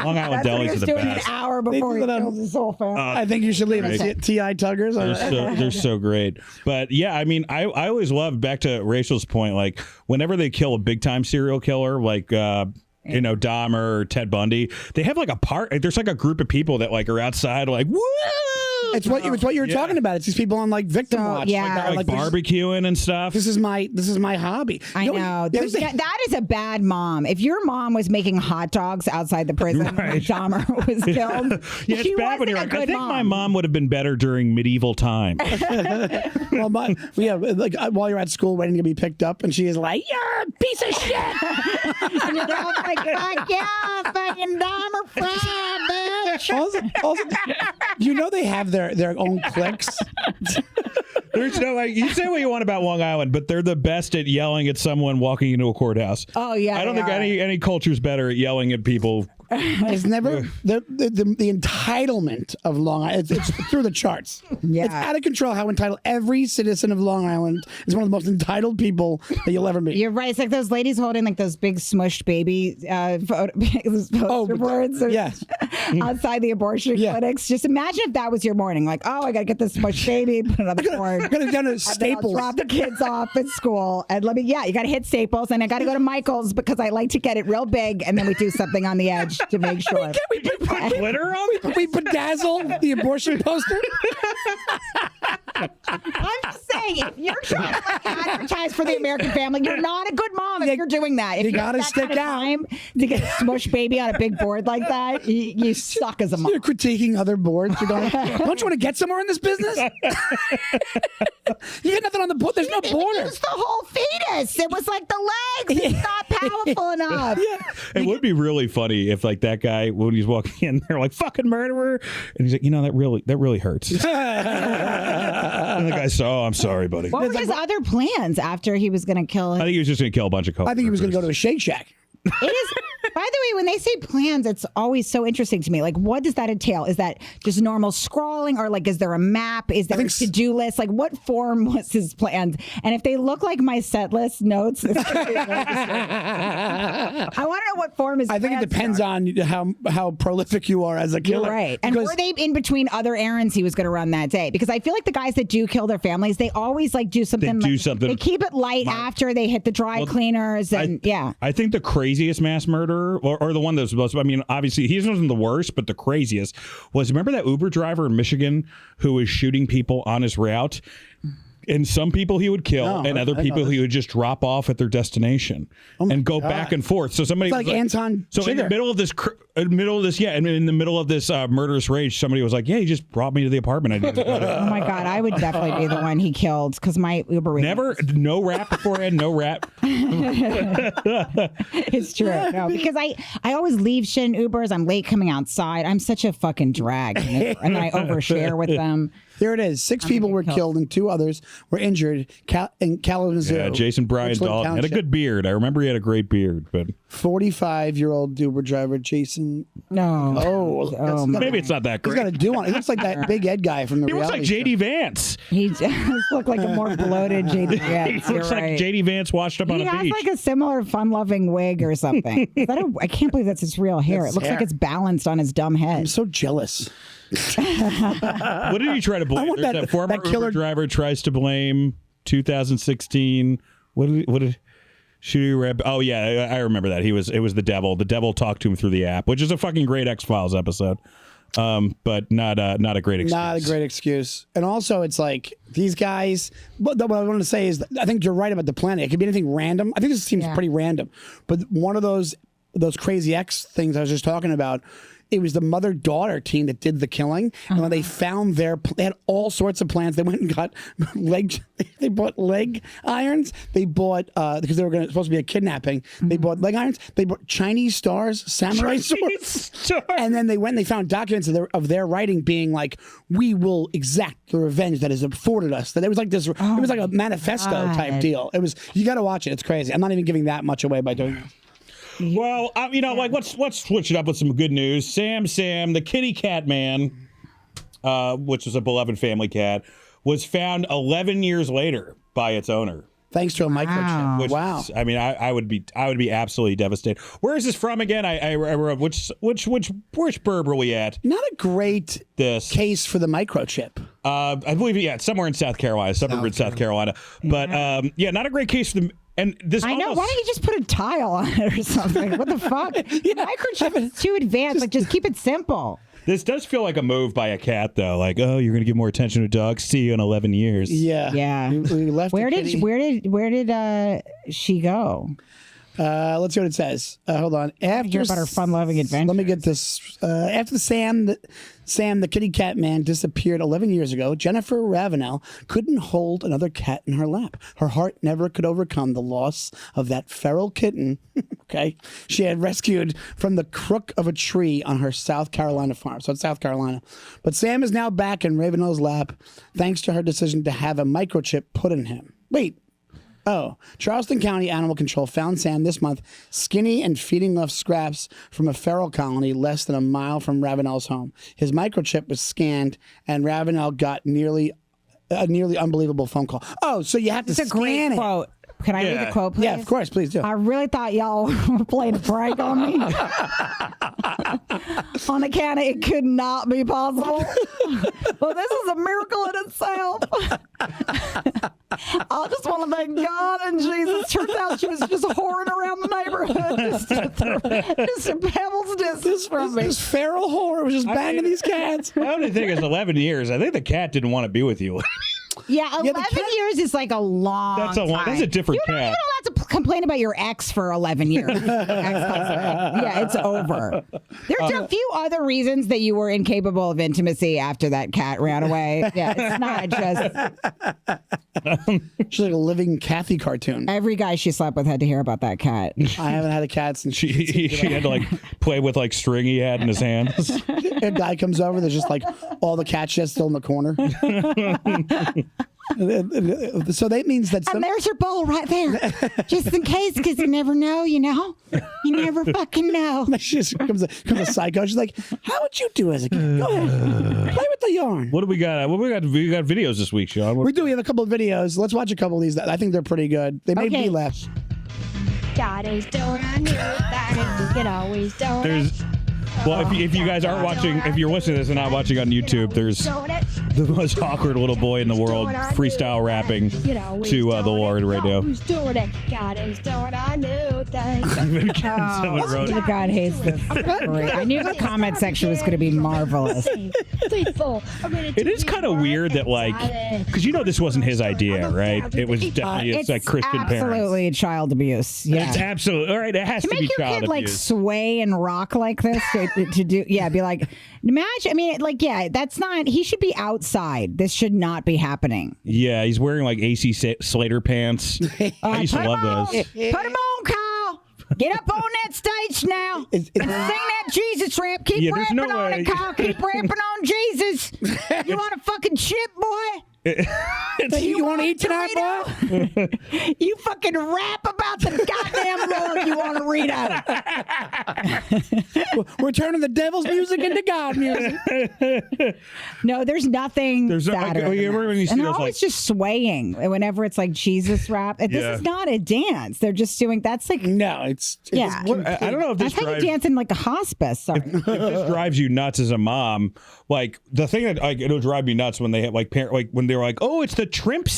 A: Long Island
C: That's what he
A: delis
C: was
A: are the
C: doing
A: best.
C: an hour before he
B: did it on-
C: killed his whole family.
B: I think you should leave it. T.I. Tuggers.
A: They're so great. But yeah, I mean, I always love, back to Rachel's point, like whenever they kill a big time serial killer, like Dahmer or Ted Bundy, they have like a there's like a group of people that like are outside like, woo!
B: It's what you were talking about. It's these people on like victim watch,
C: yeah.
A: like barbecuing and stuff.
B: This is my hobby.
C: I know. That is a bad mom. If your mom was making hot dogs outside the prison when Dahmer was killed,
A: yeah, it's bad when you're like, I think my mom would have been better during medieval times.
B: Well, while you're at school waiting to be picked up, and she is like, "You're a piece of shit."
C: And you're all like, fuck yeah, fucking Dahmer friend, bitch.
B: Also, they have their own cliques.
A: There's no, like, you say what you want about Long Island, but they're the best at yelling at someone walking into a courthouse.
C: Oh yeah,
A: I don't think any culture's better at yelling at people.
B: It's never the entitlement of Long Island. It's through the charts.
C: Yeah.
B: It's out of control how entitled every citizen of Long Island is. One of the most entitled people that you'll ever meet.
C: You're right. It's like those ladies holding like those big smushed baby poster boards
B: yes.
C: outside the abortion clinics. Just imagine if that was your morning. Like, oh, I got to get this smushed baby, put it on the board.
B: I gotta go to Staples.
C: Drop the kids off at school. And you got to hit Staples. And I got to go to Michael's because I like to get it real big. And then we do something on the edge to make sure.
B: We put
A: glitter on?
B: We bedazzle the abortion poster.
C: I'm just saying, if you're trying to advertise for the American family, you're not a good mom if you're doing that. If
B: you gotta
C: have that
B: stick
C: kind of
B: out.
C: time to get a smush baby on a big board like that, you suck as a mom.
B: You're critiquing other boards. You're going, don't you want to get somewhere in this business? You got nothing on the board. There's no border.
C: It was the whole fetus. It was like the legs. It's not powerful enough.
A: It would be really funny if like that guy, when he's walking in there like, fucking murderer, and he's like, that really hurts. And the guy said, oh, I'm sorry, buddy.
C: What were his other plans after he was going to kill
A: I think he was just going to kill a bunch of coworkers.
B: I think he was going to go to a Shake Shack.
C: It is. By the way, when they say plans, it's always so interesting to me. Like, what does that entail? Is that just normal scrawling, or like, is there a map? Is there a to-do list? Like, what form was his plans? And if they look like my set list notes, I want to know what form his.
B: I think it depends on how prolific you are as a killer.
C: You're right. And were they in between other errands he was going to run that day? Because I feel like the guys that do kill their families, they always like do something. They keep it light after they hit the dry cleaners, and
A: I think the craziest mass murderer, or the one that was supposed to, I mean, obviously he wasn't the worst, but the craziest was, remember that Uber driver in Michigan who was shooting people on his route? And some people he would kill, and other people he would just drop off at their destination and go back and forth. So somebody
B: it's like Anton.
A: So in the middle of this, in the middle of this murderous rage, somebody was like, "Yeah, he just brought me to the apartment." I didn't
C: Oh my god, I would definitely be the one he killed because my Uber
A: no rap beforehand, no rap.
C: It's true, no, because I always leave shit in Ubers. I'm late coming outside. I'm such a fucking drag, and then I overshare with them.
B: Here it is. 6 people were killed and 2 others were injured in Kalamazoo.
A: Yeah, Jason Bryan Dalton had a good beard. I remember he had a great beard, but
B: 45-year-old Uber driver Jason.
C: No.
A: Maybe it's not that great.
B: He's got a do on. He looks like that Big Ed guy from the.
A: He looks like JD Vance.
C: He just looked like a more bloated JD Vance.
A: He looks like JD Vance washed up on a beach.
C: He has like a similar fun-loving wig or something. I can't believe that's his real hair. It looks like it's balanced on his dumb head.
B: I'm so jealous.
A: What did he try to blame? That former
B: killer
A: Uber driver tries to blame 2016. What did Shooty Reb? Oh yeah, I remember that. It was the devil. The devil talked to him through the app, which is a fucking great X-Files episode. But not a great excuse.
B: Not a great excuse. And also, it's like these guys. What I want to say is, I think you're right about the planet. It could be anything random. I think this seems pretty random. But one of those crazy X things I was just talking about. It was the mother-daughter team that did the killing, and when they found they had all sorts of plans. They went and got they bought leg irons. They bought because they were supposed to be a kidnapping. They bought leg irons. They bought Chinese stars, samurai swords, and then they went and they found documents of their writing being like, "We will exact the revenge that is afforded us." That it was like this. It was like a manifesto type deal. It was. You got to watch it. It's crazy. I'm not even giving that much away by doing this.
A: Well, like let's switch it up with some good news. Sam, the kitty cat man, which is a beloved family cat, was found 11 years later by its owner.
B: Thanks to a microchip.
A: Which,
B: Wow.
A: I mean, I would be absolutely devastated. Where is this from again? I which burb are we at?
B: Not a great case for the microchip.
A: I believe it's somewhere in South Carolina, suburban South Carolina. But not a great case for the. And this
C: I know. Why don't you just put a tile on it or something? What the fuck? Microchip is too advanced. Just keep it simple.
A: This does feel like a move by a cat, though. Like, oh, you're going to give more attention to dogs. See you in 11 years.
C: Yeah.
B: We left.
C: Where did she go?
B: Let's see what it says. Hold on.
C: After hear about her fun-loving adventure.
B: Let me get this. After Sam, the kitty cat man, disappeared 11 years ago, Jennifer Ravenel couldn't hold another cat in her lap. Her heart never could overcome the loss of that feral kitten. Okay, she had rescued from the crook of a tree on her South Carolina farm. So it's South Carolina. But Sam is now back in Ravenel's lap, thanks to her decision to have a microchip put in him. Wait. Oh, Charleston County Animal Control found Sam this month skinny and feeding off scraps from a feral colony less than a mile from Ravenel's home. His microchip was scanned, and Ravenel got a nearly unbelievable phone call. Oh, so you have to scan it.
C: It's a great quote. Can I read the quote, please?
B: Yeah, of course, please do.
C: I really thought y'all were playing a prank on me. On account of it could not be possible. Well, this is a miracle in itself. I just want to thank God and Jesus. Turns out she was just whoring around the neighborhood. just a pebble's distance from me.
B: This feral whore was just banging these cats.
A: The only thing is 11 years. I think the cat didn't want to be with you.
C: Yeah, 11 years is like a long time.
A: That's a different
C: You're not
A: cat.
C: even allowed to complain about your ex for 11 years. Yeah, it's over. There's a few other reasons that you were incapable of intimacy after that cat ran away. Yeah, it's not just...
B: She's like a living Kathy cartoon.
C: Every guy she slept with had to hear about that cat.
B: I haven't had a cat since
A: She had to like play with like string he had in his hands.
B: A guy comes over, there's just like all the cat shit still in the corner. So that means that
C: and there's your bowl right there, just in case, because you never know, you never fucking know.
B: She just comes a psycho. She's like, "How would you do as a kid? Go ahead, play with the yarn."
A: What do we got? We got videos this week, Sean.
B: We do. We have a couple of videos. Let's watch a couple of these. I think they're pretty good. They made me laugh.
D: God is doing I knew that you can always do it.
A: Well, if you guys aren't watching, if you're listening to this and not watching on YouTube, there's the most awkward little boy in the world freestyle rapping to the Lord right now.
D: Who's doing it? God is doing I knew that.
A: Someone
C: God hates this. I knew the comment section was going to be marvelous.
A: It is kind of weird that, like, because this wasn't his idea, right? It was definitely it's like Christian parents.
C: Absolutely child abuse. Yeah,
A: it's absolutely all right. It has to be child abuse.
C: Like sway and rock like this to do. Yeah, be like, imagine. I mean, like, yeah, that's not. He should be outside. This should not be happening.
A: Yeah, he's wearing like AC Slater pants. I used to love those.
C: Put him on, Kyle. Get up on that stage now and sing that Jesus rap. Keep rapping on it, Kyle. Keep rapping on Jesus. You want a fucking chip, boy?
B: You want to eat tonight, boy?
C: You fucking rap about the goddamn Lord you want to read out.
B: We're turning the devil's music into God music.
C: No, there's nothing.
A: There's
C: and they're always just swaying whenever it's like Jesus rap. This is not a dance. They're just doing. That's like
B: I
A: don't know if this
C: that's how you dance in like a hospice. Sorry.
A: If this drives you nuts as a mom, like the thing that it'll drive me nuts when they have like when they're like, oh, it's the Trump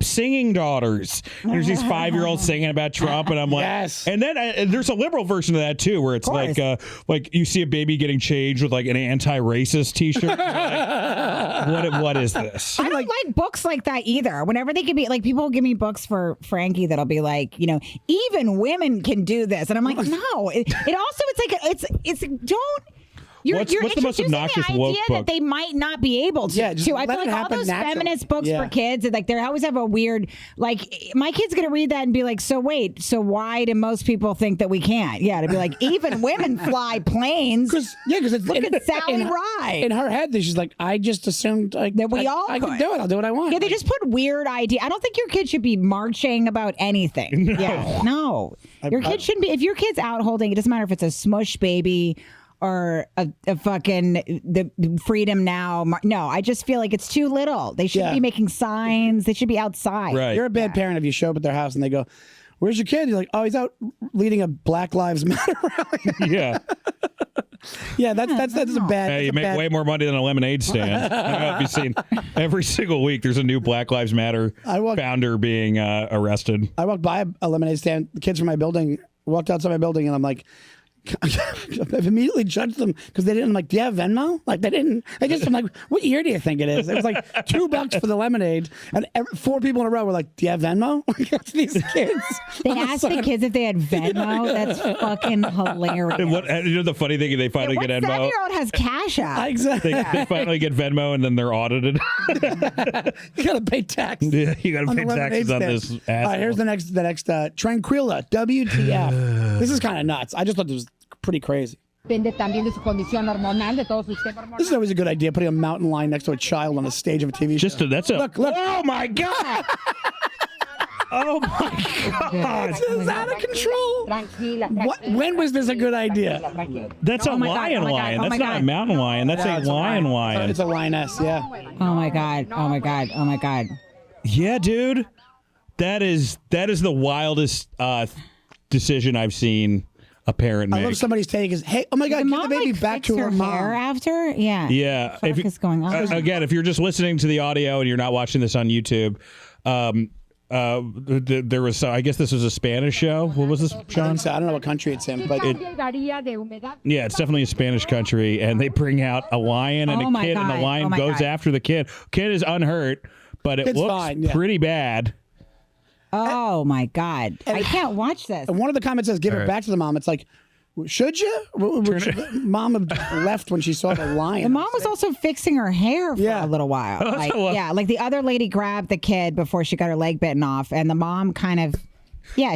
A: singing daughters. And there's these 5-year-olds singing about Trump, and I'm like,
B: yes.
A: And then there's a liberal version of that too, where it's like you see a baby getting changed with like an anti-racist T-shirt. Like, what is this?
C: I don't like books like that either. Whenever they can be like, people give me books for Frankie that'll be like, even women can do this, and I'm like, no. It's don't.
A: What's the most obnoxious woke book?
C: That they might not be able to.
B: Yeah, just
C: I feel like all those feminist books
B: for
C: kids, and like they always have a weird, like, my kid's gonna read that and be like, so why do most people think that we can't? Yeah, to be like, even women fly planes.
B: Because
C: look at Sally Ride.
B: In her head, she's like, I just assumed
C: that we all
B: I can do it. I'll do what I want.
C: Yeah, they just put weird ideas. I don't think your kid should be marching about anything. No. Your kid shouldn't be. If your kid's out holding, it doesn't matter if it's a smush baby or a fucking the Freedom Now. No, I just feel like it's too little. They should be making signs. They should be outside.
A: Right.
B: You're a bad parent if you show up at their house and they go, "Where's your kid?" You're like, "Oh, he's out leading a Black Lives Matter rally."
A: Yeah.
B: Yeah, that's a bad.
A: Hey, you
B: that's a
A: make
B: bad-
A: way more money than a lemonade stand. I don't know if you've seen every single week there's a new Black Lives Matter founder being arrested.
B: I walked by a lemonade stand. The kids from my building walked outside my building, and I'm like, I've immediately judged them because they didn't. I'm like, do you have Venmo? Like they didn't. They just. I'm like, what year do you think it is? It was like $2 for the lemonade, and 4 people in a row were like, do you have Venmo? These kids.
C: They asked the kids if they had Venmo. That's fucking hilarious.
A: And you know the funny thing? They finally get Venmo.
C: 7-year-old has Cash App.
B: Exactly.
A: They finally get Venmo and then they're audited.
B: You gotta pay tax.
A: Yeah, you got to pay
B: the lemonade
A: taxes on
B: stand.
A: this.
B: All right, here's the next Tranquila, WTF. This is kind of nuts. I just thought this was pretty crazy.
E: Depende también de su condición hormonal, de todo su sistema hormonal.
B: This is always a good idea, putting a mountain lion next to a child on a stage of a TV show. Look.
A: Oh my god! Oh my god!
B: This is out of control.
E: Tranquila.
B: When was this a good idea?
A: That's a lion. That's not a mountain lion. That's a lion.
B: It's a lioness, yeah.
C: Oh my god.
A: Yeah, dude. That is the wildest decision I've seen a parent make.
B: I love somebody's take is, hey, oh my God,
C: The
B: give
C: mom
B: the baby
C: like,
B: back
C: fix
B: to
C: her
B: her mom.
C: hair after. Yeah.
A: Yeah.
C: What the fuck is going on?
A: Again, if you're just listening to the audio and you're not watching this on YouTube, there was, I guess this was a Spanish show. What was this, Sean?
B: I don't know what country it's in, but
A: Yeah, it's definitely a Spanish country, and they bring out a lion and
C: Oh
A: a
C: my
A: kid, and the
C: God.
A: lion
C: Oh my
A: goes
C: God.
A: after the kid. Kid is unhurt, but it
B: Kid's
A: looks
B: fine, yeah.
A: pretty bad.
C: Oh my god. I can't watch this.
B: and one of the comments says, give it back to the mom. It's like, should you? Mom left when she saw the lion.
C: The mom was also fixing her hair for
B: Yeah.
C: a little while. Like,
A: a lot.
C: yeah, like the other lady grabbed the kid before she got her leg bitten off, and the mom kind of,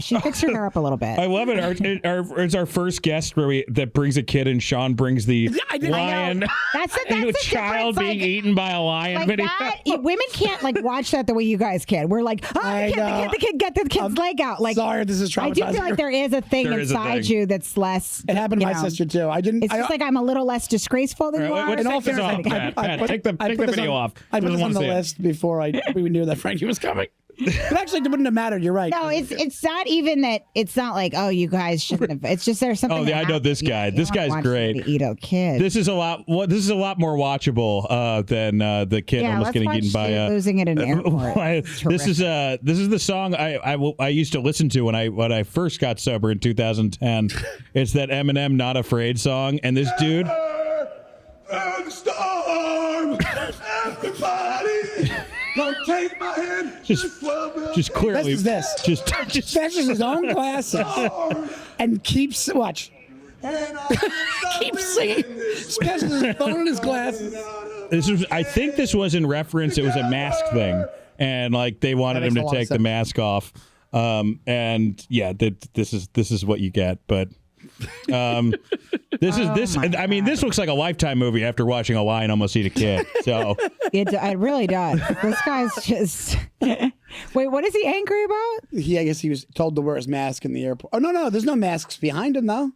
C: she fixed her hair up a little bit.
A: I love it. It's our first guest that brings a kid, and Sean brings the lion.
C: That's
A: and
C: the
A: a child being eaten by a lion
C: like
A: video.
C: that. Women can't like watch that the way you guys can. We're like, the kid, get the kid's leg out. Like,
B: sorry, this is traumatizing.
C: I do feel like there is a thing
A: There is a
C: inside
A: thing.
C: you that's less.
B: It happened to my sister too. I didn't.
C: It's just like I'm a little less disgraceful than you are.
A: Let's
B: in all
A: take this
B: fairness,
A: off, Pat. Take the video off.
B: I put
A: Doesn't
B: this on
A: wanna
B: the
A: see it.
B: list before we knew that Frankie was coming. But actually, it wouldn't have mattered. You're right.
C: No, it's not even that. It's not like, oh, you guys shouldn't have. It's just there's something.
A: Oh, yeah, I know this guy. This guy's great.
C: To eat a kid.
A: This is a lot. This is a lot more watchable than the kid almost
C: let's
A: getting
C: watch
A: eaten by
C: you losing it in an airport.
A: This is the song I used to listen to when I first got sober in 2010. It's that Eminem Not Afraid song, and this dude.
F: And the storm, everybody, don't take my hand.
A: Just clearly,
B: This is this.
A: just
B: Smashes his own glasses and keeps keeps singing. Smashes his phone in his glasses.
A: I think this was in reference. It was a mask thing, and like they wanted him to take the mask off. And yeah, this is what you get, but. This looks like a Lifetime movie after watching a lion almost eat a kid. So
C: It really does. This guy's just. Wait, what is he angry about?
B: I guess he was told to wear his mask in the airport. Oh no, there's no masks behind him though.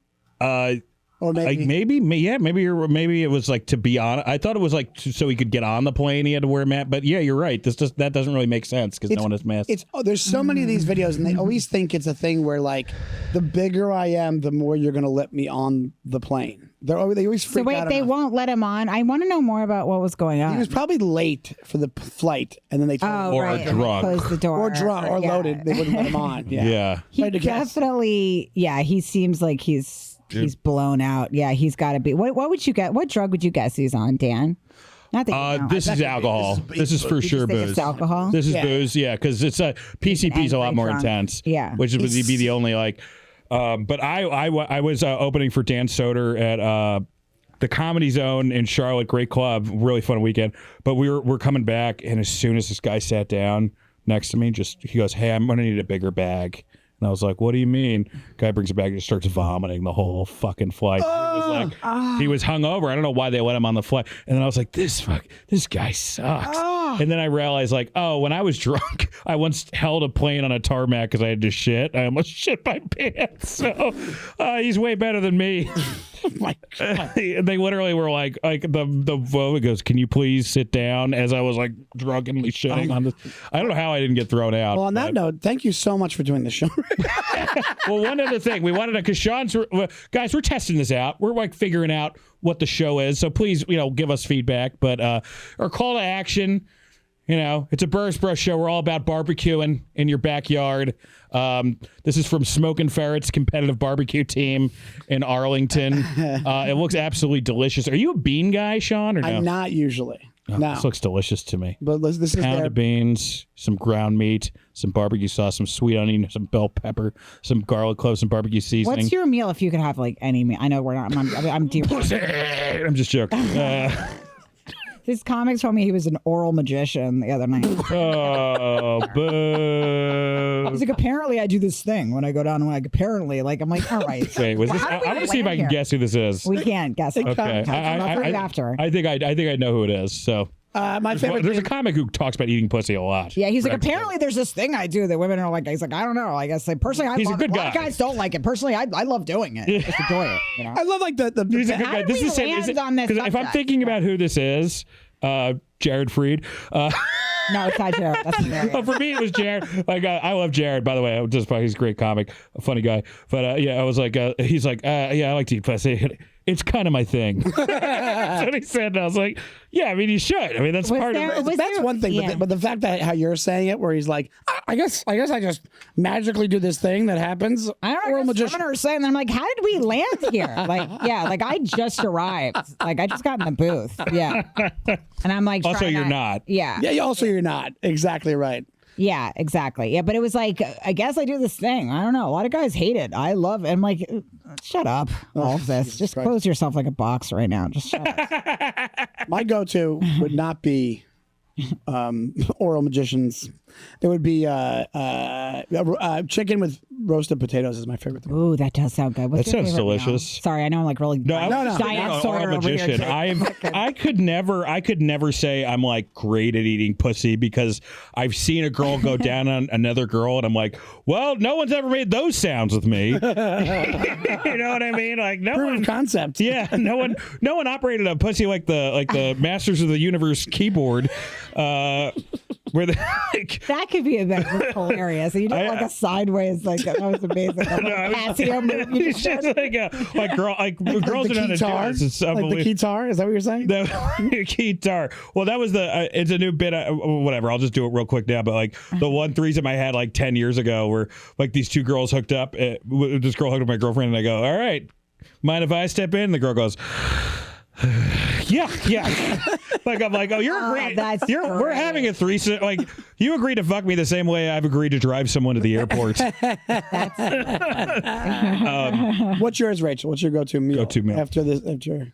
B: Or maybe,
A: maybe it was like to be on. I thought it was like so he could get on the plane. He had to wear a mask. But yeah, you're right. That doesn't really make sense because no one has masks.
B: There's so many of these videos, and they always think it's a thing where like the bigger I am, the more you're going to let me on the plane. They always freak out.
C: So wait, they won't let him on. I want to know more about what was going on.
B: He was probably late for the flight, and then they told him.
A: Or
C: right.
A: drunk.
C: Close the door.
B: Or drunk, or loaded. They wouldn't let him on. Yeah.
C: He
B: Tried to guess.
C: definitely. Yeah, he seems like he's blown out. Yeah, he's got to be. What would you get? What drug would you guess he's on, Dan? Not that you know.
A: This is alcohol. This is for sure
C: think
A: booze.
C: it's alcohol?
A: This is booze. Yeah, because it's PCP is a lot
C: angry
A: more
C: drunk.
A: intense.
C: Yeah.
A: which would be the only like. But I was opening for Dan Soder at the Comedy Zone in Charlotte. Great club, really fun weekend. But we're coming back, and as soon as this guy sat down next to me, he goes, "Hey, I'm gonna need a bigger bag." And I was like, "What do you mean?" Guy brings it back and just starts vomiting the whole fucking flight. He was hungover. I don't know why they let him on the flight. And then I was like, this guy sucks. And then I realized, like, oh, when I was drunk, I once held a plane on a tarmac because I had to shit. I almost shit my pants. So he's way better than me.
B: My God.
A: They literally were like the vote goes, "Can you please sit down?" As I was like drunkenly shitting on this. I don't know how I didn't get thrown out.
B: Well, on that note, thank you so much for doing the show.
A: Well, one other thing we wanted to, because Sean's guys, we're testing this out. We're like figuring out what the show is. So please, give us feedback. But our call to action, it's a Burbs Bros show. We're all about barbecuing in your backyard. This is from Smokin' Ferret's competitive barbecue team in Arlington. It looks absolutely delicious. Are you a bean guy, Sean, or no?
B: I'm not usually.
A: Oh,
B: No.
A: This looks delicious to me.
B: But this is
A: Pound
B: their
A: of beans, some ground meat, some barbecue sauce, some sweet onion, some bell pepper, some garlic cloves, some barbecue seasoning.
C: What's your meal if you could have like any meal? I know we're not. I'm deep.
A: I'm just joking.
C: This comic told me he was an oral magician the other night.
A: Oh, boo.
C: I was like, apparently I do this thing when I go down. I'm like, all right.
A: Wait, was this?
C: How
A: I
C: did we
A: want to see if I
C: land
A: can
C: here?
A: guess who this is.
C: We can't guess.
A: Okay,
C: After.
A: I think I know who it is. So
B: my favorite.
A: there's a comic who talks about eating pussy a lot.
C: Yeah, he's like, apparently there's this thing I do that women are like, he's like, I don't know. I guess personally, I
A: He's a
C: love
A: good
C: it. A lot of
A: guy.
C: guys don't like it. Personally, I love doing it. Just enjoy it.
B: I love like the
A: He's a good
C: How
A: guy.
C: did
A: This
C: we
A: is
C: land on this
A: because if I'm
C: subject?
A: thinking about who this is, Jared Freed.
C: No, it's not Jared. That's hilarious.
A: Well, for me, it was Jared. Like, I love Jared, by the way. He's a great comic, a funny guy. But I was like, he's like, yeah, I like to eat pussy. It's kind of my thing. That's what he said. And I was like, yeah, I mean, you should. I mean, that's part of it.
B: That's one thing,
C: Yeah.
B: but the fact that how you're saying it, where he's like, I guess I just magically do this thing that happens.
C: I don't
B: Oral
C: know.
B: magician.
C: Women are saying that. I'm like, how did we land here? Like I just arrived. Like, I just got in the booth. Yeah. And I'm like,
A: Also,
C: trying
A: you're not.
C: Yeah.
B: Yeah. Also, you're not exactly right.
C: Yeah, exactly. Yeah, but it was like, I guess I do this thing. I don't know. A lot of guys hate it. I love it. I'm like, shut up. All of this. Just close yourself like a box right now. Just shut up.
B: My go-to would not be oral magicians. It would be chicken with roasted potatoes is my favorite thing.
C: Ooh, that does sound good. What's
A: That
C: your
A: sounds
C: favorite meal?
A: delicious.
C: Sorry, I know I'm like really
B: No.
A: Oral magician. I could never say I'm like great at eating pussy because I've seen a girl go down on another girl and I'm like, well, no one's ever made those sounds with me. You know what I mean? Like
B: Proof of concept.
A: Yeah, no one operated a pussy like the Masters of the Universe keyboard, where they like.
C: That could be a bit hilarious. You did like a sideways, like that was amazing. Like Casio move. You
A: It's
C: just
A: just
C: did.
A: like girls
B: The
A: are not
B: guitar.
A: It's
B: Like the
A: unbelievable.
B: guitar. Is that what you're saying?
A: The guitar. Well, that was it's a new bit. Whatever. I'll just do it real quick now. But like the one threesome I had like 10 years ago, where like these two girls hooked up. This girl hooked up with my girlfriend, and I go, "All right, mind if I step in?" And the girl goes, yeah. Like I'm like, oh, you're agreeing. We're
C: great.
A: having a threesome. Like you agreed to fuck me the same way I've agreed to drive someone to the airport.
B: What's yours, Rachel? What's your go-to meal?
A: Go-to meal.
B: After this. After.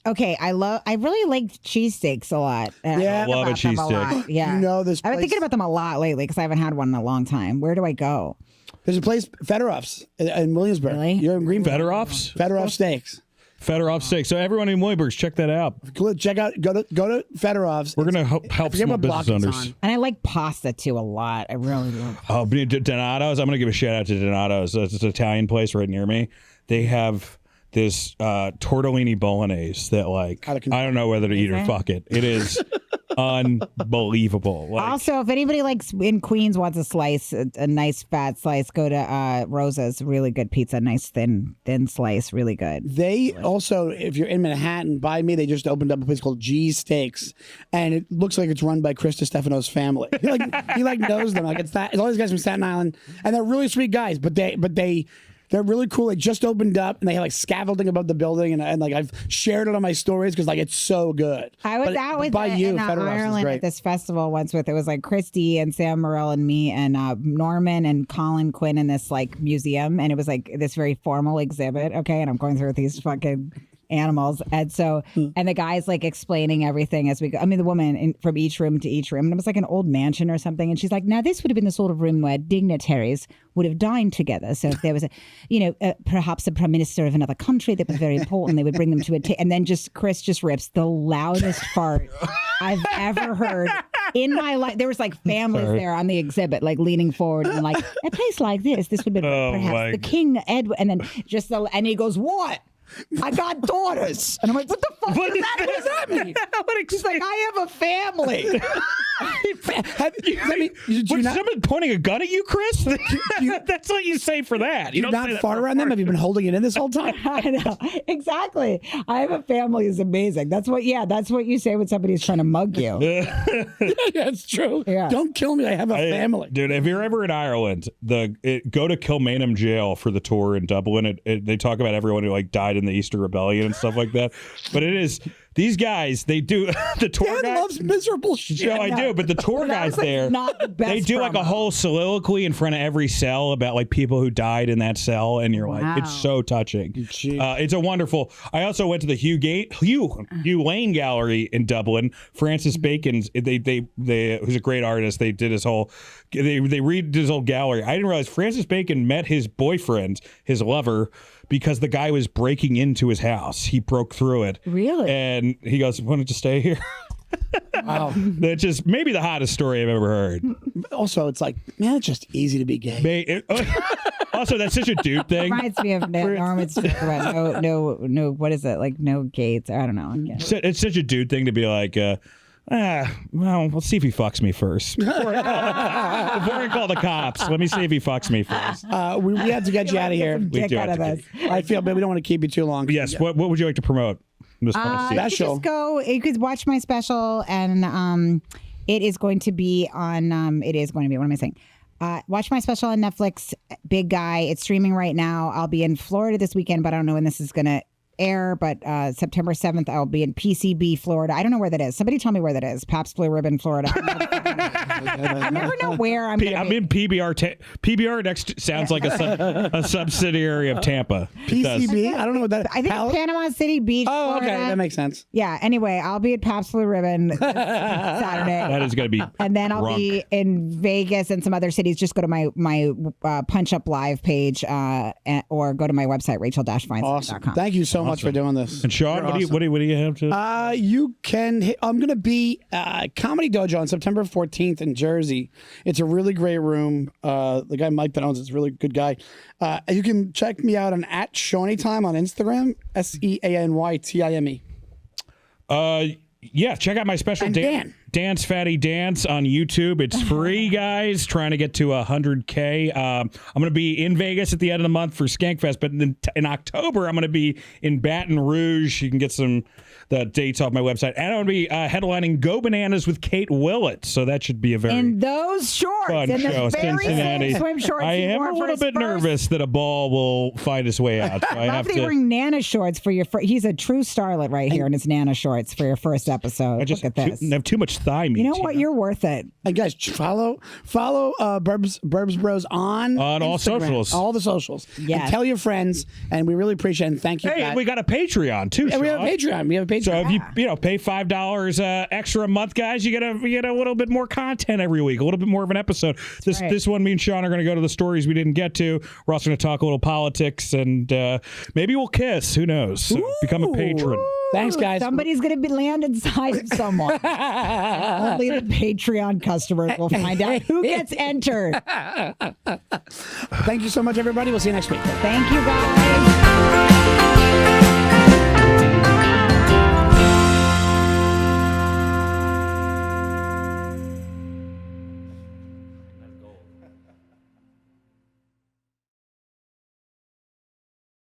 C: Okay, I really like cheesesteaks a lot.
B: Yeah.
C: I
A: Love a
C: think about them
A: cheesesteak.
C: lot. Yeah.
B: You know this
C: I've been
B: place-
C: thinking about them a lot lately because I haven't had one in a long time. Where do I go?
B: There's a place, Federoff's in Williamsburg.
C: Really?
B: You're in Greenville.
A: Federoff's?
B: Federoff Steaks.
A: Federoff steak. So everyone in Williamsburg, check that out.
B: Check out. Go to Federoff's.
A: We're gonna help
B: forget
A: small
B: what block
A: business
B: it's
A: owners.
B: on.
C: And I like pasta too a lot. I really love.
A: Oh, Donato's. I'm going to give a shout out to Donato's. It's an Italian place right near me. They have this tortellini bolaise that, like, I don't know whether to eat or fuck it. It is unbelievable. Like,
C: Also, if anybody likes in Queens wants a slice, a nice fat slice, go to Rosa's. Really good pizza, nice thin slice, really good.
B: They also, if you're in Manhattan, by me, they just opened up a place called G's Steaks, and it looks like it's run by Chris Stefano's family. He knows them. Like it's all these guys from Staten Island, and they're really sweet guys. But they're really cool. They just opened up, and they have like scaffolding above the building, and like I've shared it on my stories because like it's so good.
C: I was out with
B: by
C: it
B: you,
C: in
B: Federoff's is
C: Ireland
B: great.
C: at this festival once with, it was like Christy and Sam Morrell and me and Norman and Colin Quinn in this like museum. And it was like this very formal exhibit. Okay. And I'm going through these fucking animals. And so, and the guy's like explaining everything as we go. I mean, the woman from each room to each room. And it was like an old mansion or something. And she's like, now this would have been the sort of room where dignitaries would have dined together. So if there was perhaps a prime minister of another country that was very important, they would bring them to a and then Chris just rips the loudest fart I've ever heard in my life. There was like families there on the exhibit, like leaning forward and like, a place like this would have been perhaps the King Edward. And then and he goes, what? I got daughters. And I'm like, what the fuck
A: What
C: does that mean? She's like, I have a family.
A: Was someone pointing a gun at you, Chris? That's what you say for that.
B: You
A: don't
B: not
A: say that
B: fart
A: for
B: around them? Have you been holding it in this whole time?
C: I know. Exactly. I have a family is amazing. That's what you say when somebody's trying to mug you.
B: Yeah, it's true.
C: Yeah.
B: Don't kill me. I have a family.
A: Dude, if you're ever in Ireland, go to Kilmainham jail for the tour in Dublin. They talk about everyone who like died in the Easter Rebellion and stuff like that. But it is these guys. They do the tour
B: Dan
A: guy
B: loves miserable shit.
A: No, I do, but the tour guys there,
C: not the best
A: they do like a
C: promo.
A: whole soliloquy in front of every cell about like people who died in that cell, and you're like, it's so touching. It's a wonderful. I also went to the Hugh Lane Gallery in Dublin. Francis Bacon's. They who's a great artist. They did his whole. They redid his whole gallery. I didn't realize Francis Bacon met his boyfriend, his lover, because the guy was breaking into his house. He broke through it.
C: Really?
A: And he goes, "Why don't you stay here?"
B: Wow.
A: That's just maybe the hottest story I've ever heard.
B: Also, it's like, man, it's just easy to be gay.
A: Also, that's such a dude thing.
C: Reminds me of Norman's joke about no, what is it? Like no gates. I don't know.
A: It's such a dude thing to be like, well, let's see if he fucks me first. Before I call the cops, let me see if he fucks me first.
B: We have to get you out of here.
A: We do have to
B: I feel, but we don't want to keep you too long.
A: Yes. What would you like to promote?
C: You could just go. You could watch my special, and it is going to be on. It is going to be. What am I saying? Watch my special on Netflix. Big Guy. It's streaming right now. I'll be in Florida this weekend, but I don't know when this is going to air. But September 7th, I'll be in PCB, Florida. I don't know where that is. Somebody tell me where that is. Pabst Blue Ribbon, Florida. I never know where I'm going to be.
A: I'm in PBR. PBR next sounds like a subsidiary of Tampa.
B: PCB? I don't know what that is.
C: I think it's Panama City Beach,
B: Oh,
C: Florida.
B: okay. That makes sense.
C: Yeah. Anyway, I'll be at Pabst Blue Ribbon this Saturday.
A: That is going to be
C: And then I'll
A: drunk.
C: be in Vegas and some other cities. Just go to my punchup.live page or go to my website, rachel-feinstein.com.
B: Awesome. Thank you so much for doing this.
A: And Sean, what do you have to?
B: You can. I'm going to be Comedy Dojo on September 14th in Jersey. It's a really great room. The guy Mike that owns it's a really good guy. You can check me out on @ShawneyTime on Instagram. SEANYTIME.
A: Yeah, check out my special Dance Fatty Dance on YouTube. It's free, guys. Trying to get to 100K. I'm going to be in Vegas at the end of the month for Skankfest, but in October I'm going to be in Baton Rouge. You can get the dates off my website, and I'm going to be headlining Go Bananas with Kate Willett. So that should be a very
C: in those shorts,
A: fun
C: in
A: show.
C: the very
A: Cincinnati.
C: same swim shorts.
A: I
C: he
A: am
C: wore
A: a
C: for
A: little
C: his
A: bit
C: first-
A: nervous that a ball will find its way out. So I have to.
C: wearing Nana shorts for your. He's a true starlet right here in his Nana shorts for your first episode.
A: I just
C: Look at this.
A: have too much thigh meat.
C: You know what? You're worth it.
B: And guys, follow Burbs Bros on
A: all
B: Instagram,
A: socials.
B: all the socials.
C: Yes.
B: And tell your friends, and we really appreciate it. And thank you.
A: Hey,
B: Pat.
A: we got a Patreon too.
B: And we have a
A: Sean.
B: Patreon. We have a Patreon.
A: So if you pay $5 extra a month, guys, you get a little bit more content every week, a little bit more of an episode. This one, me and Sean are going to go to the stories we didn't get to. We're also going to talk a little politics, and maybe we'll kiss. Who knows? So become a patron.
B: Thanks, guys.
C: Somebody's going to be land inside of someone. Only the Patreon customers will find out who gets entered.
B: Thank you so much, everybody. We'll see you next week.
C: Thank you, guys.